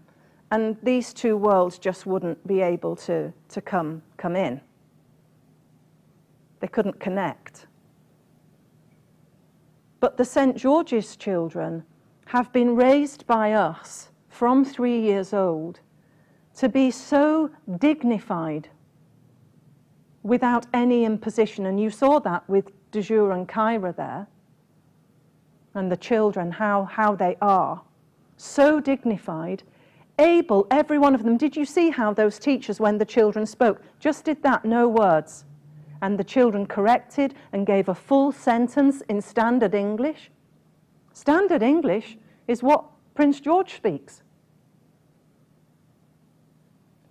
And these two worlds just wouldn't be able to come in. They couldn't connect. But the St. George's children have been raised by us from 3 years old to be so dignified without any imposition. And you saw that with de jour and Kyra there, and the children, how they are so dignified, able, every one of them. Did you see how those teachers, when the children spoke, just did that, no words? And the children corrected and gave a full sentence in standard English. Standard English is what Prince George speaks.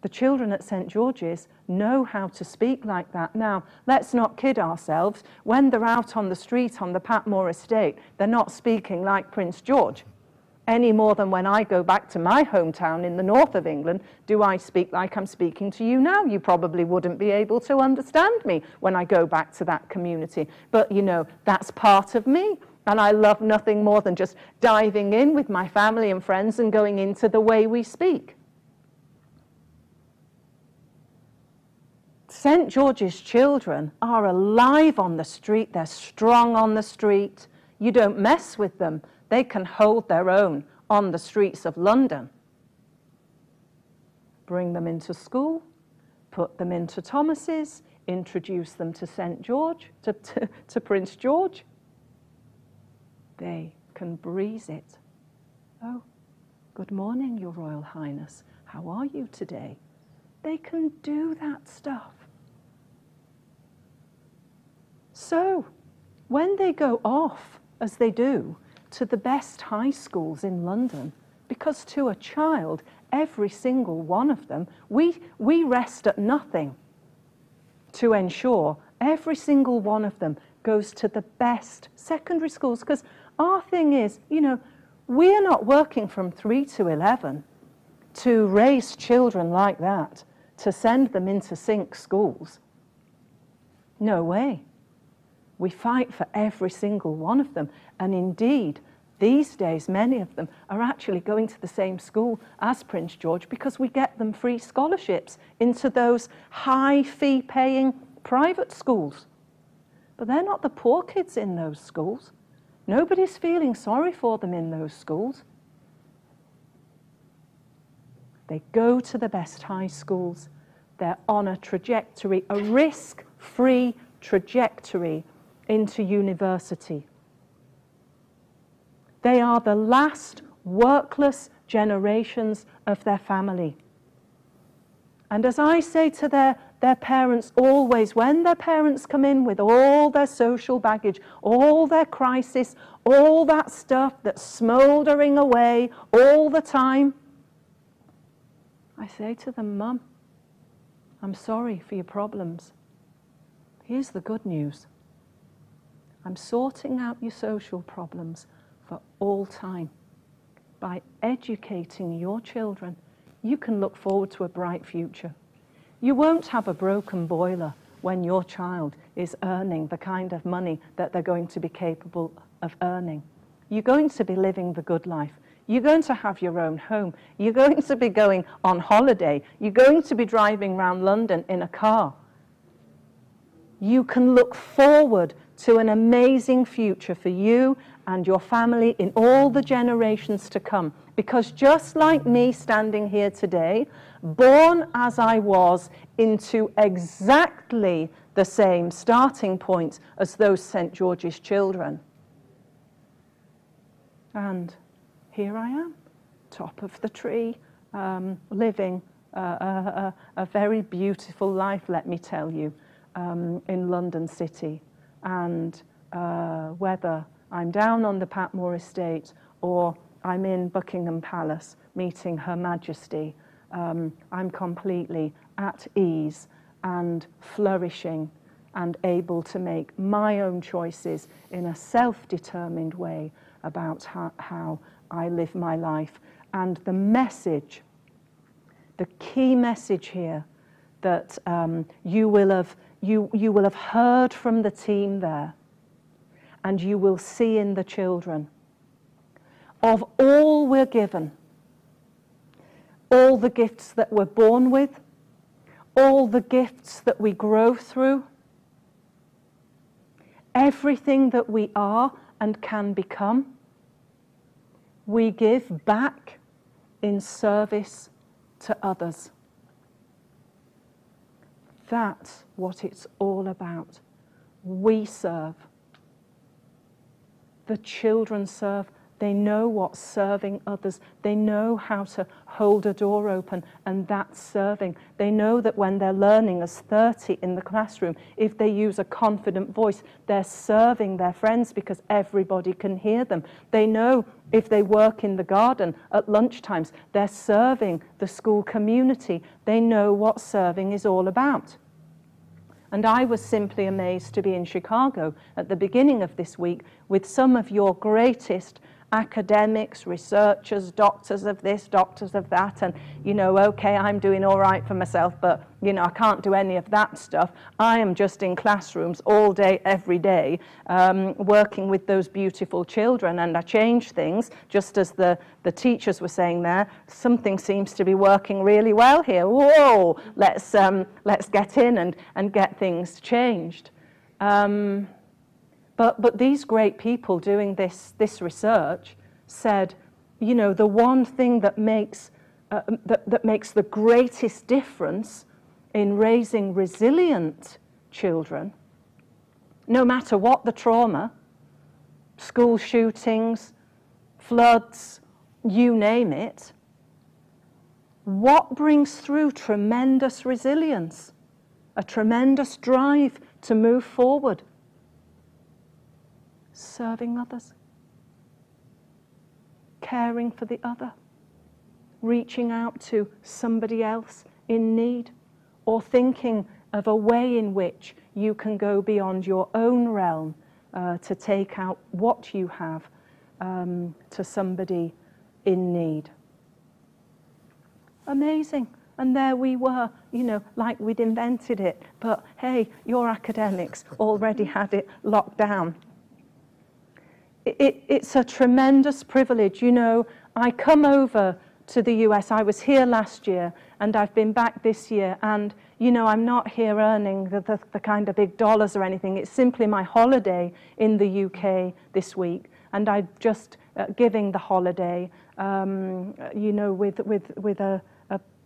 The children at St. George's know how to speak like that. Now, let's not kid ourselves. When they're out on the street on the Patmore estate, they're not speaking like Prince George. Any more than when I go back to my hometown in the north of England, do I speak like I'm speaking to you now? You probably wouldn't be able to understand me when I go back to that community. But, you know, that's part of me. And I love nothing more than just diving in with my family and friends and going into the way we speak. St. George's children are alive on the street. They're strong on the street. You don't mess with them. They can hold their own on the streets of London. Bring them into school, put them into Thomas's, introduce them to St. George, to Prince George. They can breeze it. Oh, good morning, Your Royal Highness. How are you today? They can do that stuff. So, when they go off, as they do, to the best high schools in London, because to a child, every single one of them, we rest at nothing to ensure every single one of them goes to the best secondary schools. Because our thing is, you know, we're not working from 3 to 11 to raise children like that, to send them into sink schools. No way. We fight for every single one of them. And indeed, these days, many of them are actually going to the same school as Prince George because we get them free scholarships into those high fee-paying private schools. But they're not the poor kids in those schools. Nobody's feeling sorry for them in those schools. They go to the best high schools. They're on a trajectory, a risk-free trajectory into university. They are the last workless generations of their family. And as I say to their parents always, when their parents come in with all their social baggage, all their crisis, all that stuff that's smouldering away all the time, I say to them, Mum, I'm sorry for your problems. Here's the good news. I'm sorting out your social problems for all time. By educating your children, you can look forward to a bright future. You won't have a broken boiler when your child is earning the kind of money that they're going to be capable of earning. You're going to be living the good life. You're going to have your own home. You're going to be going on holiday. You're going to be driving around London in a car. You can look forward to an amazing future for you and your family in all the generations to come. Because just like me standing here today, born as I was into exactly the same starting point as those St. George's children. And here I am, top of the tree, living a very beautiful life, let me tell you, in London City. And whether I'm down on the Patmore estate or I'm in Buckingham Palace meeting Her Majesty, I'm completely at ease and flourishing and able to make my own choices in a self-determined way about how I live my life. And the message, the key message here that you will have heard from the team there, and you will see in the children, of all we're given, all the gifts that we're born with, all the gifts that we grow through, everything that we are and can become, we give back in service to others. That's what it's all about. We serve. The children serve. They know what's serving others. They know how to hold a door open, and that's serving. They know that when they're learning as 30 in the classroom, if they use a confident voice, they're serving their friends because everybody can hear them. They know if they work in the garden at lunchtimes, they're serving the school community. They know what serving is all about. And I was simply amazed to be in Chicago at the beginning of this week with some of your greatest academics, researchers, doctors of this, doctors of that, and, you know, okay, I'm doing all right for myself, but, you know, I can't do any of that stuff. I am just in classrooms all day, every day, working with those beautiful children, and I change things, just as the teachers were saying there. Something seems to be working really well here. Whoa, let's get in and get things changed. But these great people doing this research said, you know, the one thing that makes the greatest difference in raising resilient children, no matter what the trauma, school shootings, floods, you name it, what brings through tremendous resilience, a tremendous drive to move forward? Serving others, caring for the other, reaching out to somebody else in need, or thinking of a way in which you can go beyond your own realm to take out what you have to somebody in need. Amazing. And there we were, you know, like we'd invented it. But hey, your academics already had it locked down. It's a tremendous privilege. You know, I come over to the US. I was here last year, and I've been back this year. And, you know, I'm not here earning the kind of big dollars or anything. It's simply my holiday in the UK this week. And I'm just giving the holiday, you know, with a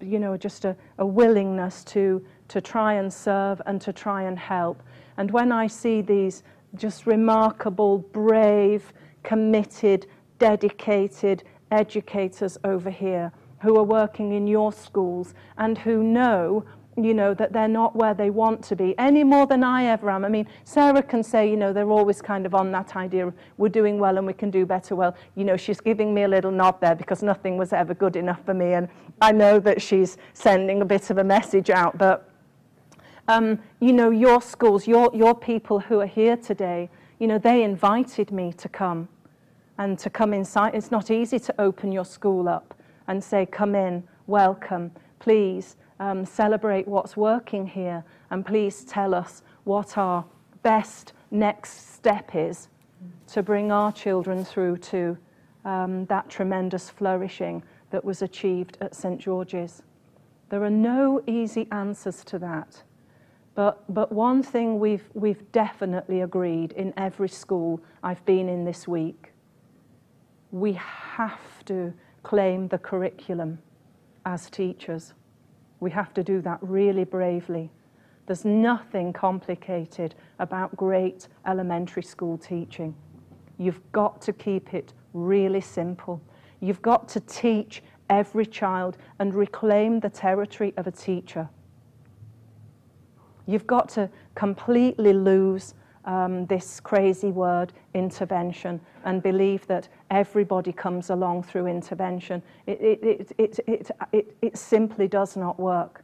you know, just a willingness to try and serve and to try and help. And when I see these just remarkable, brave, committed, dedicated educators over here who are working in your schools and who know, you know, that they're not where they want to be any more than I ever am. I mean, Sarah can say, you know, they're always kind of on that idea of we're doing well and we can do better. Well, you know, she's giving me a little nod there because nothing was ever good enough for me, and I know that she's sending a bit of a message out, but you know, your schools, your people who are here today, you know, they invited me to come and to come inside. It's not easy to open your school up and say, come in, welcome, please celebrate what's working here, and please tell us what our best next step is to bring our children through to that tremendous flourishing that was achieved at St. George's. There are no easy answers to that. But one thing we've definitely agreed in every school I've been in this week, we have to claim the curriculum as teachers. We have to do that really bravely. There's nothing complicated about great elementary school teaching. You've got to keep it really simple. You've got to teach every child and reclaim the territory of a teacher. You've got to completely lose this crazy word, intervention, and believe that everybody comes along through intervention. It simply does not work.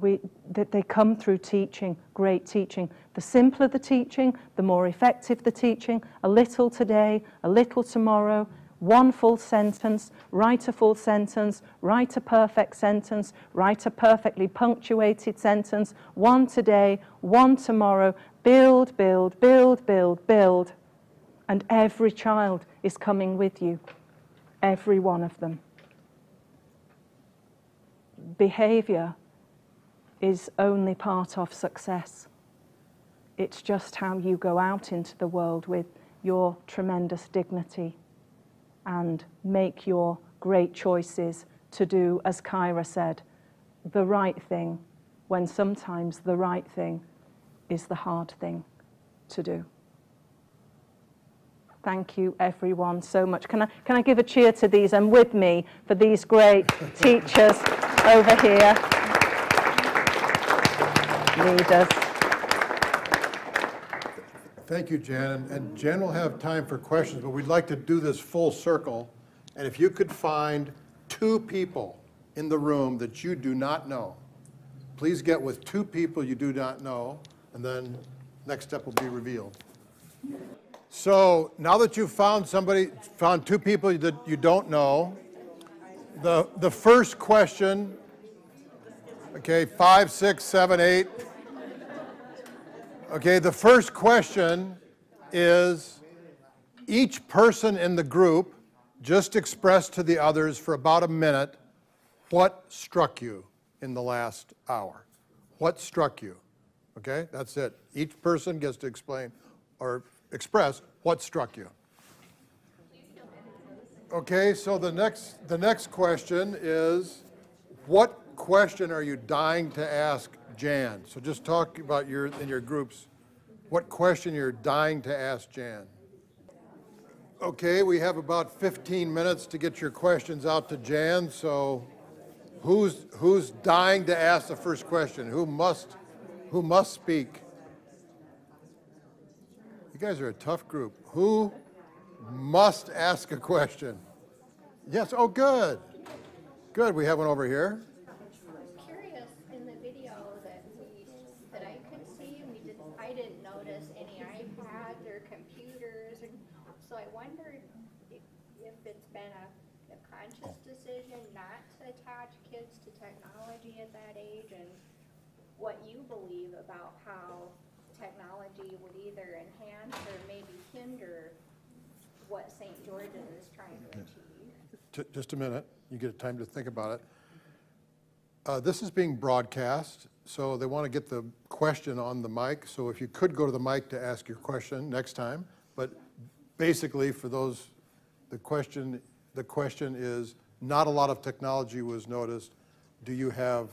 They come through teaching, great teaching. The simpler the teaching, the more effective the teaching. A little today, a little tomorrow. One full sentence, write a full sentence, write a perfect sentence, write a perfectly punctuated sentence, one today, one tomorrow, build, build, build, build, build. And every child is coming with you, every one of them. Behavior is only part of success. It's just how you go out into the world with your tremendous dignity and make your great choices to do, as Kyra said, the right thing, when sometimes the right thing is the hard thing to do. Thank you, everyone, so much. Can I give a cheer to these, and with me for these great teachers over here, leaders. Thank you, Jan. And Jan will have time for questions, but we'd like to do this full circle. And if you could find 2 people in the room that you do not know, please get with 2 people you do not know, and then next step will be revealed. So now that you've found 2 people that you don't know, the first question, okay, 5, 6, 7, 8. Okay, the first question is, each person in the group just express to the others for about a minute what struck you in the last hour. What struck you? Okay, that's it. Each person gets to explain or express what struck you. Okay, so the next question is, what question are you dying to ask Jan? So just talk about in your groups, what question you're dying to ask Jan. Okay, we have about 15 minutes to get your questions out to Jan, so who's dying to ask the first question? Who must speak? You guys are a tough group. Who must ask a question? Yes, oh good. Good, we have one over here. Curious, in the video that I could see, I didn't notice any iPads or computers, and so I wondered if it's been a conscious decision not to attach kids to technology at that age, and what you believe about how technology would either enhance or maybe hinder what St. George's is trying to achieve. Just a minute, you get time to think about it. This is being broadcast, so they want to get the question on the mic, so if you could go to the mic to ask your question next time. But basically, for those, the question is, not a lot of technology was noticed. Do you have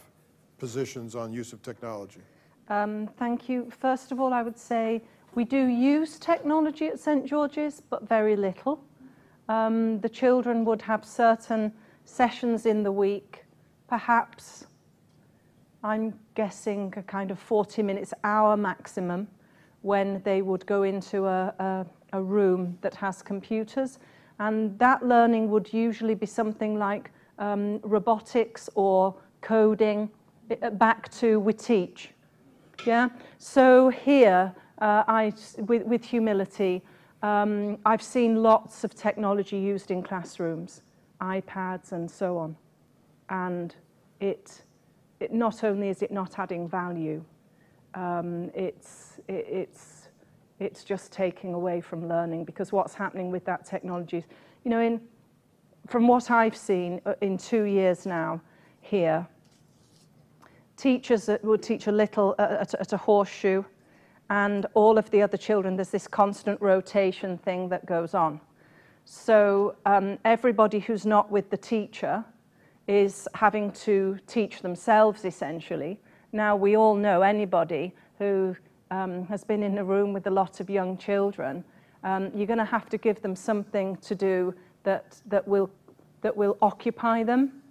positions on use of technology? Thank you. First of all, I would say we do use technology at St. George's, but very little. The children would have certain sessions in the week, perhaps, I'm guessing, a kind of 40 minutes, hour maximum, when they would go into a room that has computers. And that learning would usually be something like robotics or coding, back to we teach. Yeah. So here, with humility, I've seen lots of technology used in classrooms, iPads and so on, and it not only is it not adding value, it's just taking away from learning, because what's happening with that technology is, you know, from what I've seen in 2 years now here, teachers that would teach a little at a horseshoe, and all of the other children, there's this constant rotation thing that goes on. So everybody who's not with the teacher is having to teach themselves, essentially. Now, we all know anybody who has been in a room with a lot of young children, you're going to have to give them something to do that will occupy them.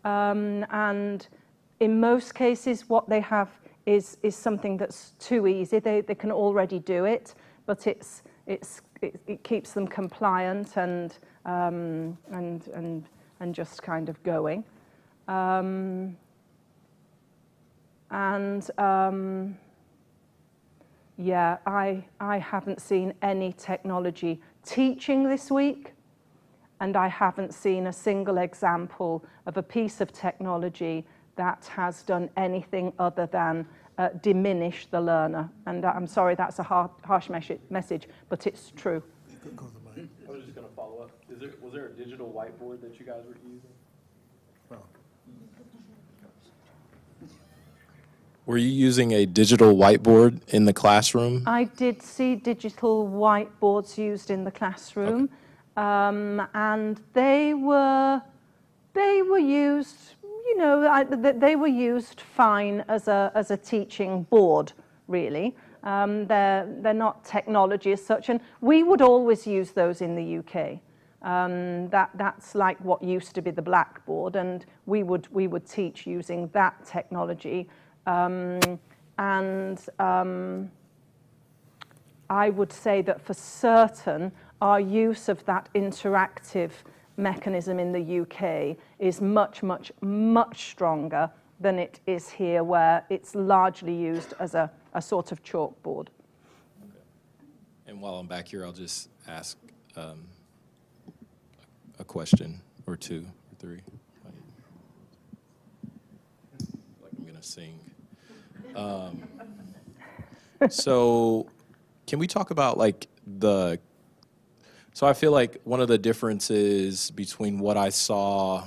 And in most cases, what they have is something that's too easy. They can already do it, but it keeps them compliant and just kind of going. Yeah, I haven't seen any technology teaching this week, and I haven't seen a single example of a piece of technology that has done anything other than diminish the learner. And I'm sorry, that's a harsh message, but it's true. I was just going to follow up. Was there a digital whiteboard that you guys were using? Were you using a digital whiteboard in the classroom? I did see digital whiteboards used in the classroom, okay. And they were used, you know, they were used fine as a teaching board, really. They're not technology as such, and we would always use those in the UK. That's like what used to be the blackboard, and we would teach using that technology. I would say that for certain, our use of that interactive mechanism in the UK is much, much, much stronger than it is here, where it's largely used as a sort of chalkboard. Okay. And while I'm back here, I'll just ask a question or two or three. Like I'm gonna sing. So can we talk about like so I feel like one of the differences between what I saw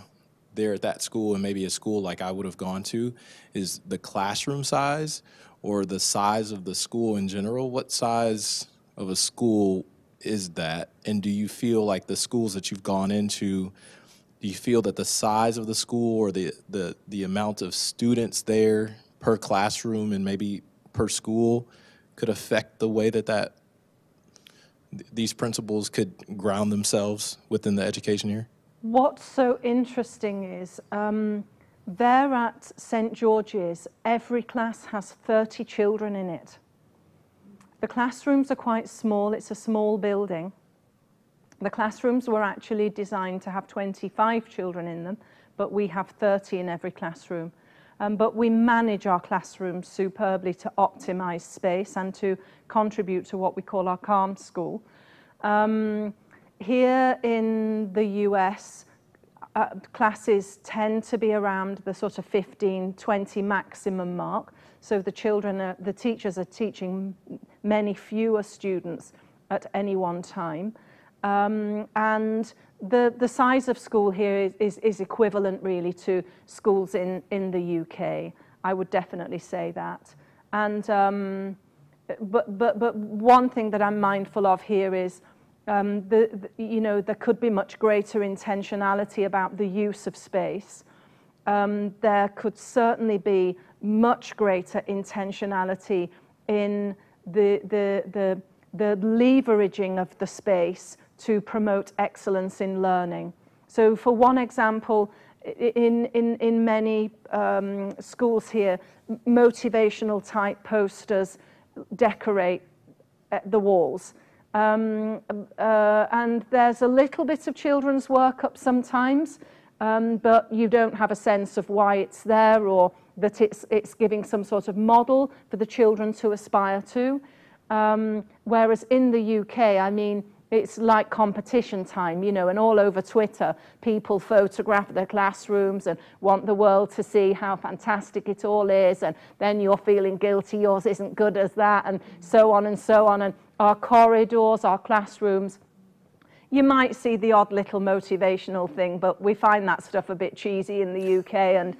there at that school and maybe a school like I would have gone to is the classroom size or the size of the school in general. What size of a school is that? And do you feel like the schools that you've gone into, do you feel that the size of the school or the amount of students there per classroom and maybe per school could affect the way that these principals could ground themselves within the education here? What's so interesting is there at St. George's, every class has 30 children in it. The classrooms are quite small. It's a small building. The classrooms were actually designed to have 25 children in them, but we have 30 in every classroom. But we manage our classrooms superbly to optimize space and to contribute to what we call our calm school. Here in the US, classes tend to be around the sort of 15, 20 maximum mark. So the teachers are teaching many fewer students at any one time. And the size of school here is equivalent really to schools in the UK. I would definitely say that. And but one thing that I'm mindful of here is there could be much greater intentionality about the use of space. There could certainly be much greater intentionality in the leveraging of the space to promote excellence in learning. So for one example, in many schools here, motivational type posters decorate the walls. And there's a little bit of children's work up sometimes, but you don't have a sense of why it's there or that it's giving some sort of model for the children to aspire to. Whereas in the UK, I mean, it's like competition time, and all over Twitter, people photograph their classrooms and want the world to see how fantastic it all is, and then you're feeling guilty, yours isn't good as that, and so on and so on. And our corridors, our classrooms, you might see the odd little motivational thing, but we find that stuff a bit cheesy in the UK, and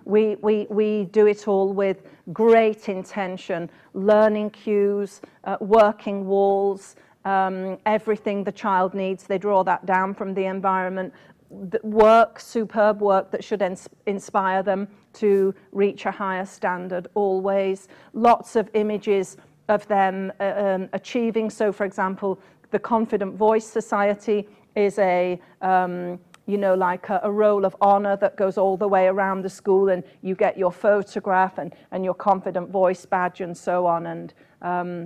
we do it all with great intention, learning cues, working walls, everything the child needs, they draw that down from the environment. Superb work that should inspire them to reach a higher standard always. Lots of images of them achieving. So, for example, the Confident Voice Society is like a roll of honor that goes all the way around the school, and you get your photograph and your Confident Voice badge and so on, and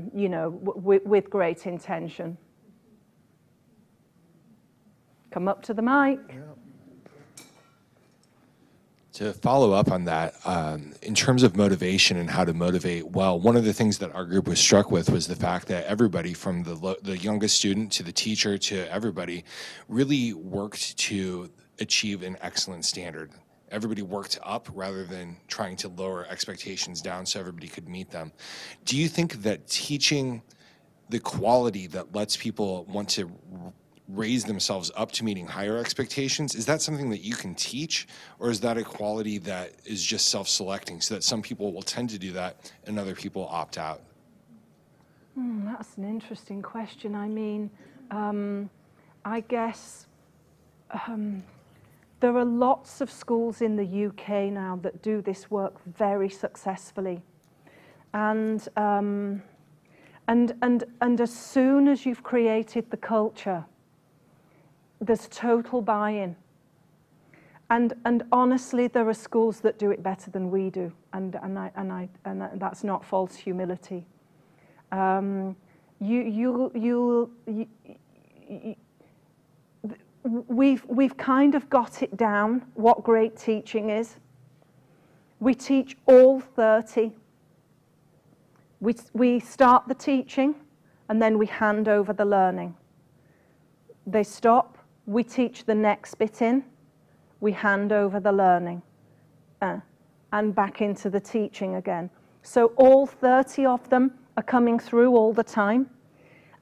with great intention. Come up to the mic. Yeah. To follow up on that, in terms of motivation and how to motivate well, one of the things that our group was struck with was the fact that everybody from the youngest student to the teacher to everybody really worked to achieve an excellent standard. Everybody worked up rather than trying to lower expectations down so everybody could meet them. Do you think that teaching the quality that lets people want to raise themselves up to meeting higher expectations, is that something that you can teach, or is that a quality that is just self-selecting so that some people will tend to do that and other people opt out? That's an interesting question. I mean, I guess there are lots of schools in the UK now that do this work very successfully. And as soon as you've created the culture, there's total buy-in. And honestly, there are schools that do it better than we do, and that's not false humility. We've kind of got it down what great teaching is. We teach all 30. We start the teaching, and then we hand over the learning. They stop. We teach the next bit in. We hand over the learning and back into the teaching again. So all 30 of them are coming through all the time.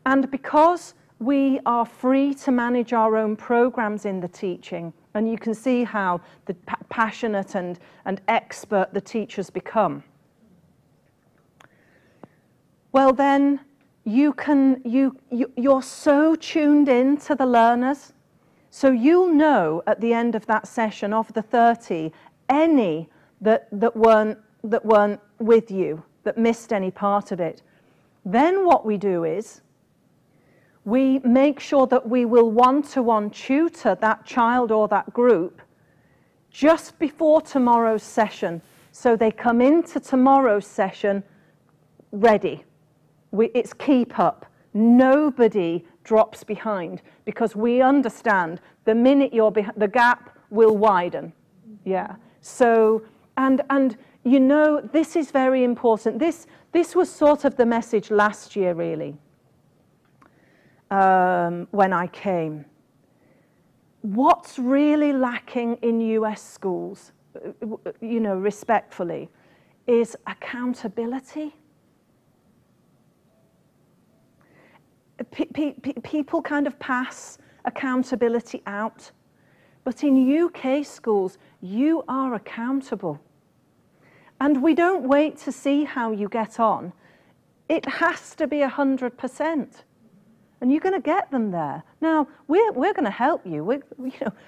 And because we are free to manage our own programs in the teaching, and you can see how the passionate and expert the teachers become, well then you're so tuned in to the learners. So you'll know at the end of that session, of the 30, any that weren't with you, that missed any part of it. Then what we do is we make sure that we will one-to-one tutor that child or that group just before tomorrow's session. So they come into tomorrow's session ready. It's keep up. Nobody drops behind, because we understand the minute you're behind, the gap will widen. Yeah. So, and you know, this is very important. This was sort of the message last year, really, when I came. What's really lacking in US schools, you know, respectfully, is accountability. People kind of pass accountability out. But in UK schools, you are accountable. And we don't wait to see how you get on. It has to be 100%. And you're going to get them there. Now, we're going to help you.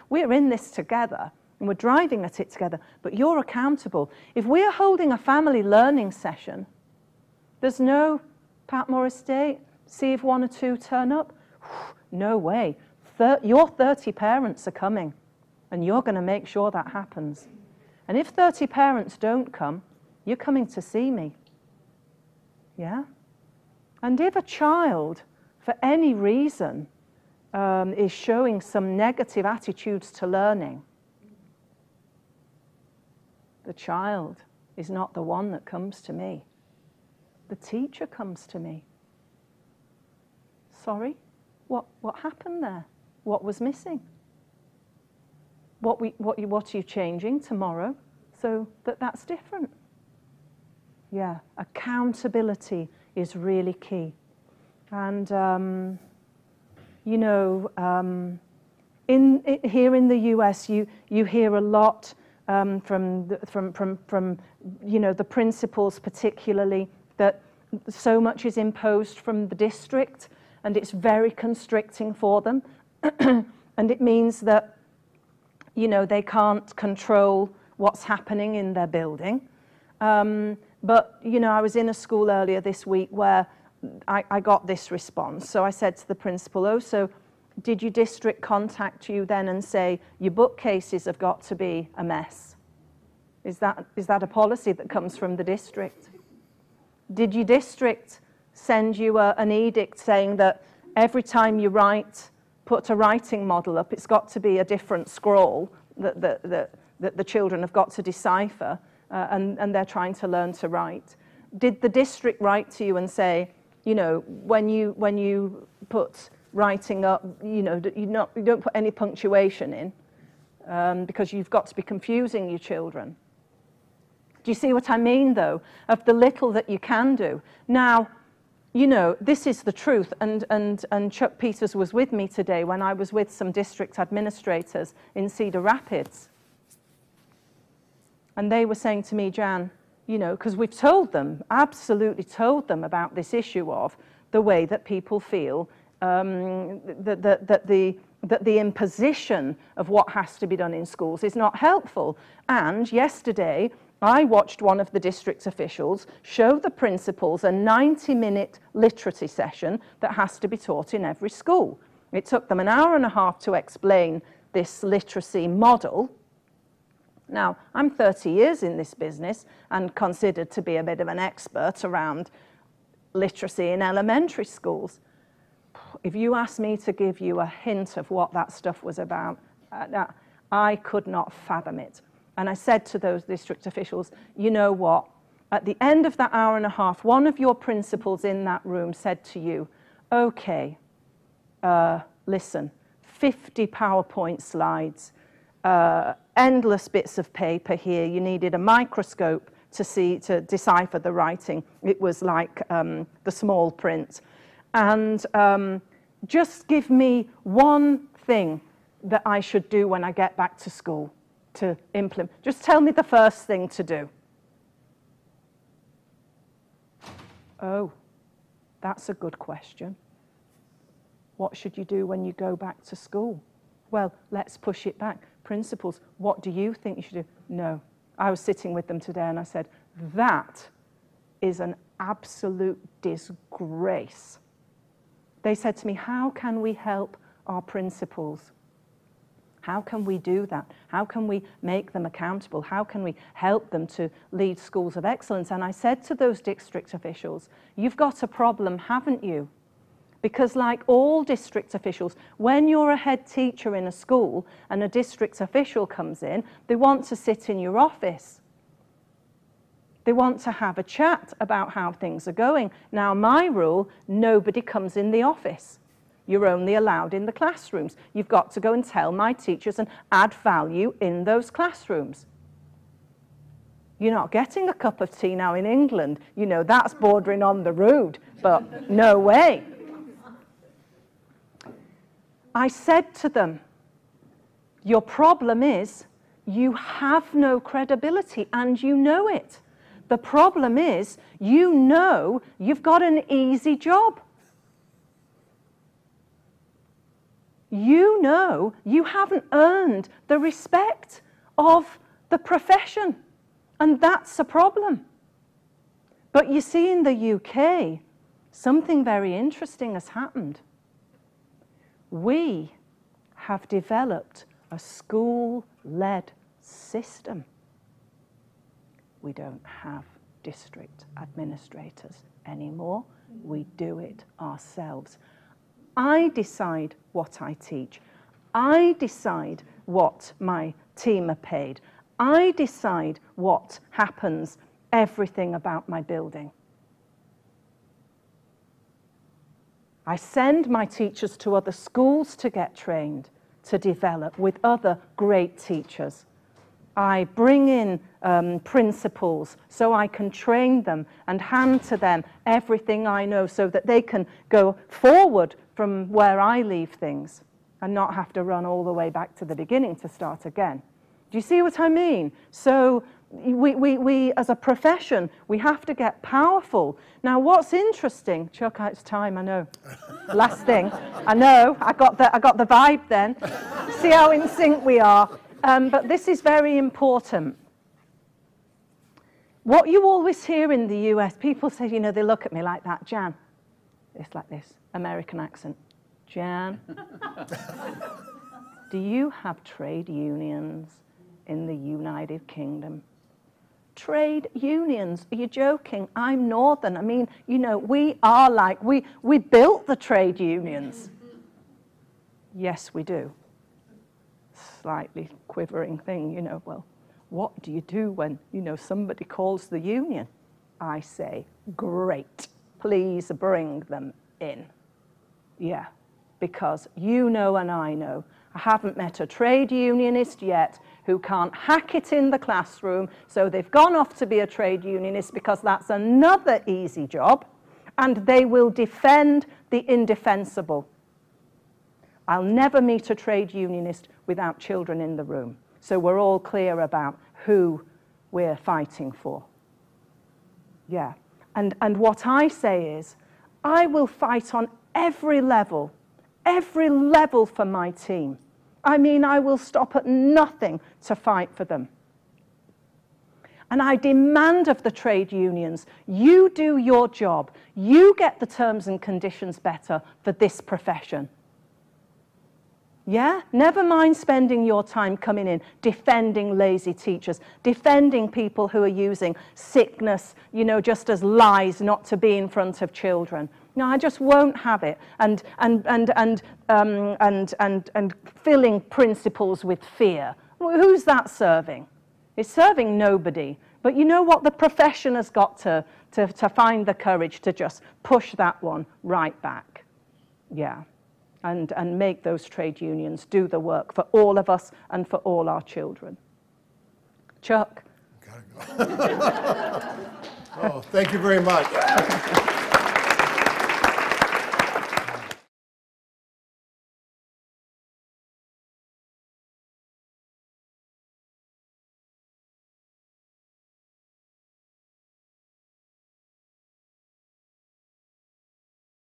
We're in this together, and we're driving at it together. But you're accountable. If we're holding a family learning session, there's no Patmore Estate, see if 1 or 2 turn up. No way. Your 30 parents are coming, and you're going to make sure that happens. And if 30 parents don't come, you're coming to see me. Yeah? And if a child, for any reason, is showing some negative attitudes to learning, the child is not the one that comes to me. The teacher comes to me. Sorry, what happened there? What was missing? What are you changing tomorrow so that's different? Yeah, accountability is really key. And you know, here in the US, you hear a lot from you know, the principals particularly, that so much is imposed from the district, and it's very constricting for them. And it means that, you know, they can't control what's happening in their building. But, you know, I was in a school earlier this week where I got this response. So I said to the principal, oh, so did your district contact you then and say, your bookcases have got to be a mess? Is that a policy that comes from the district? Did your district send you an edict saying that every time you put a writing model up, it's got to be a different scroll that the children have got to decipher, and they're trying to learn to write? Did the district write to you and say, you know, when you put writing up, you know, you don't put any punctuation in, because you've got to be confusing your children? Do you see what I mean, though, of the little that you can do? Now, you know, this is the truth, and Chuck Peters was with me today when I was with some district administrators in Cedar Rapids. And they were saying to me, Jan, you know, because we've told them, absolutely told them about this issue of the way that people feel, that the imposition of what has to be done in schools is not helpful. And yesterday, I watched one of the district officials show the principals a 90-minute literacy session that has to be taught in every school. It took them an hour and a half to explain this literacy model. Now, I'm 30 years in this business and considered to be a bit of an expert around literacy in elementary schools. If you asked me to give you a hint of what that stuff was about, I could not fathom it. And I said to those district officials, you know what? At the end of that hour and a half, one of your principals in that room said to you, okay, listen, 50 PowerPoint slides, endless bits of paper here. You needed a microscope to decipher the writing. It was like the small print. And just give me one thing that I should do when I get back to school to implement. Just tell me the first thing to do. Oh, that's a good question. What should you do when you go back to school? Well, let's push it back. Principals, what do you think you should do? No. I was sitting with them today and I said, that is an absolute disgrace. They said to me, how can we help our principals? How can we do that? How can we make them accountable? How can we help them to lead schools of excellence? And I said to those district officials, you've got a problem, haven't you? Because like all district officials, when you're a head teacher in a school and a district official comes in, they want to sit in your office. They want to have a chat about how things are going. Now, my rule, nobody comes in the office. You're only allowed in the classrooms. You've got to go and tell my teachers and add value in those classrooms. You're not getting a cup of tea now in England. You know, that's bordering on the rude, but no way. I said to them, your problem is you have no credibility and you know it. The problem is you know you've got an easy job. You know you haven't earned the respect of the profession, and that's a problem. But you see, in the UK, something very interesting has happened. We have developed a school-led system. We don't have district administrators anymore. We do it ourselves. I decide what I teach. I decide what my team are paid. I decide what happens, everything about my building. I send my teachers to other schools to get trained, to develop with other great teachers. I bring in principals so I can train them and hand to them everything I know so that they can go forward from where I leave things and not have to run all the way back to the beginning to start again. Do you see what I mean? So we as a profession, we have to get powerful. Now, what's interesting, Chuck, it's time, I know. Last thing, I know, I got the vibe then. See how in sync we are. But this is very important. What you always hear in the US, people say, you know, they look at me like that, Jan. It's like this, American accent. Jan, do you have trade unions in the United Kingdom? Trade unions, are you joking? I'm Northern. I mean, you know, we are like, we built the trade unions. Yes, we do. Slightly quivering thing, you know, well, what do you do when, you know, somebody calls the union? I say, great, please bring them in. Yeah, because you know and I know, I haven't met a trade unionist yet who can't hack it in the classroom, so they've gone off to be a trade unionist because that's another easy job, and they will defend the indefensible. I'll never meet a trade unionist without children in the room. So we're all clear about who we're fighting for. Yeah. And what I say is, I will fight on every level for my team. I mean, I will stop at nothing to fight for them. And I demand of the trade unions, you do your job. You get the terms and conditions better for this profession. Yeah? Never mind spending your time coming in, defending lazy teachers, defending people who are using sickness, you know, just as lies not to be in front of children. No, I just won't have it. And filling principals with fear. Well, who's that serving? It's serving nobody. But you know what? The profession has got to find the courage to just push that one right back. Yeah. And make those trade unions do the work for all of us and for all our children. Chuck? Gotta go. Oh, thank you very much.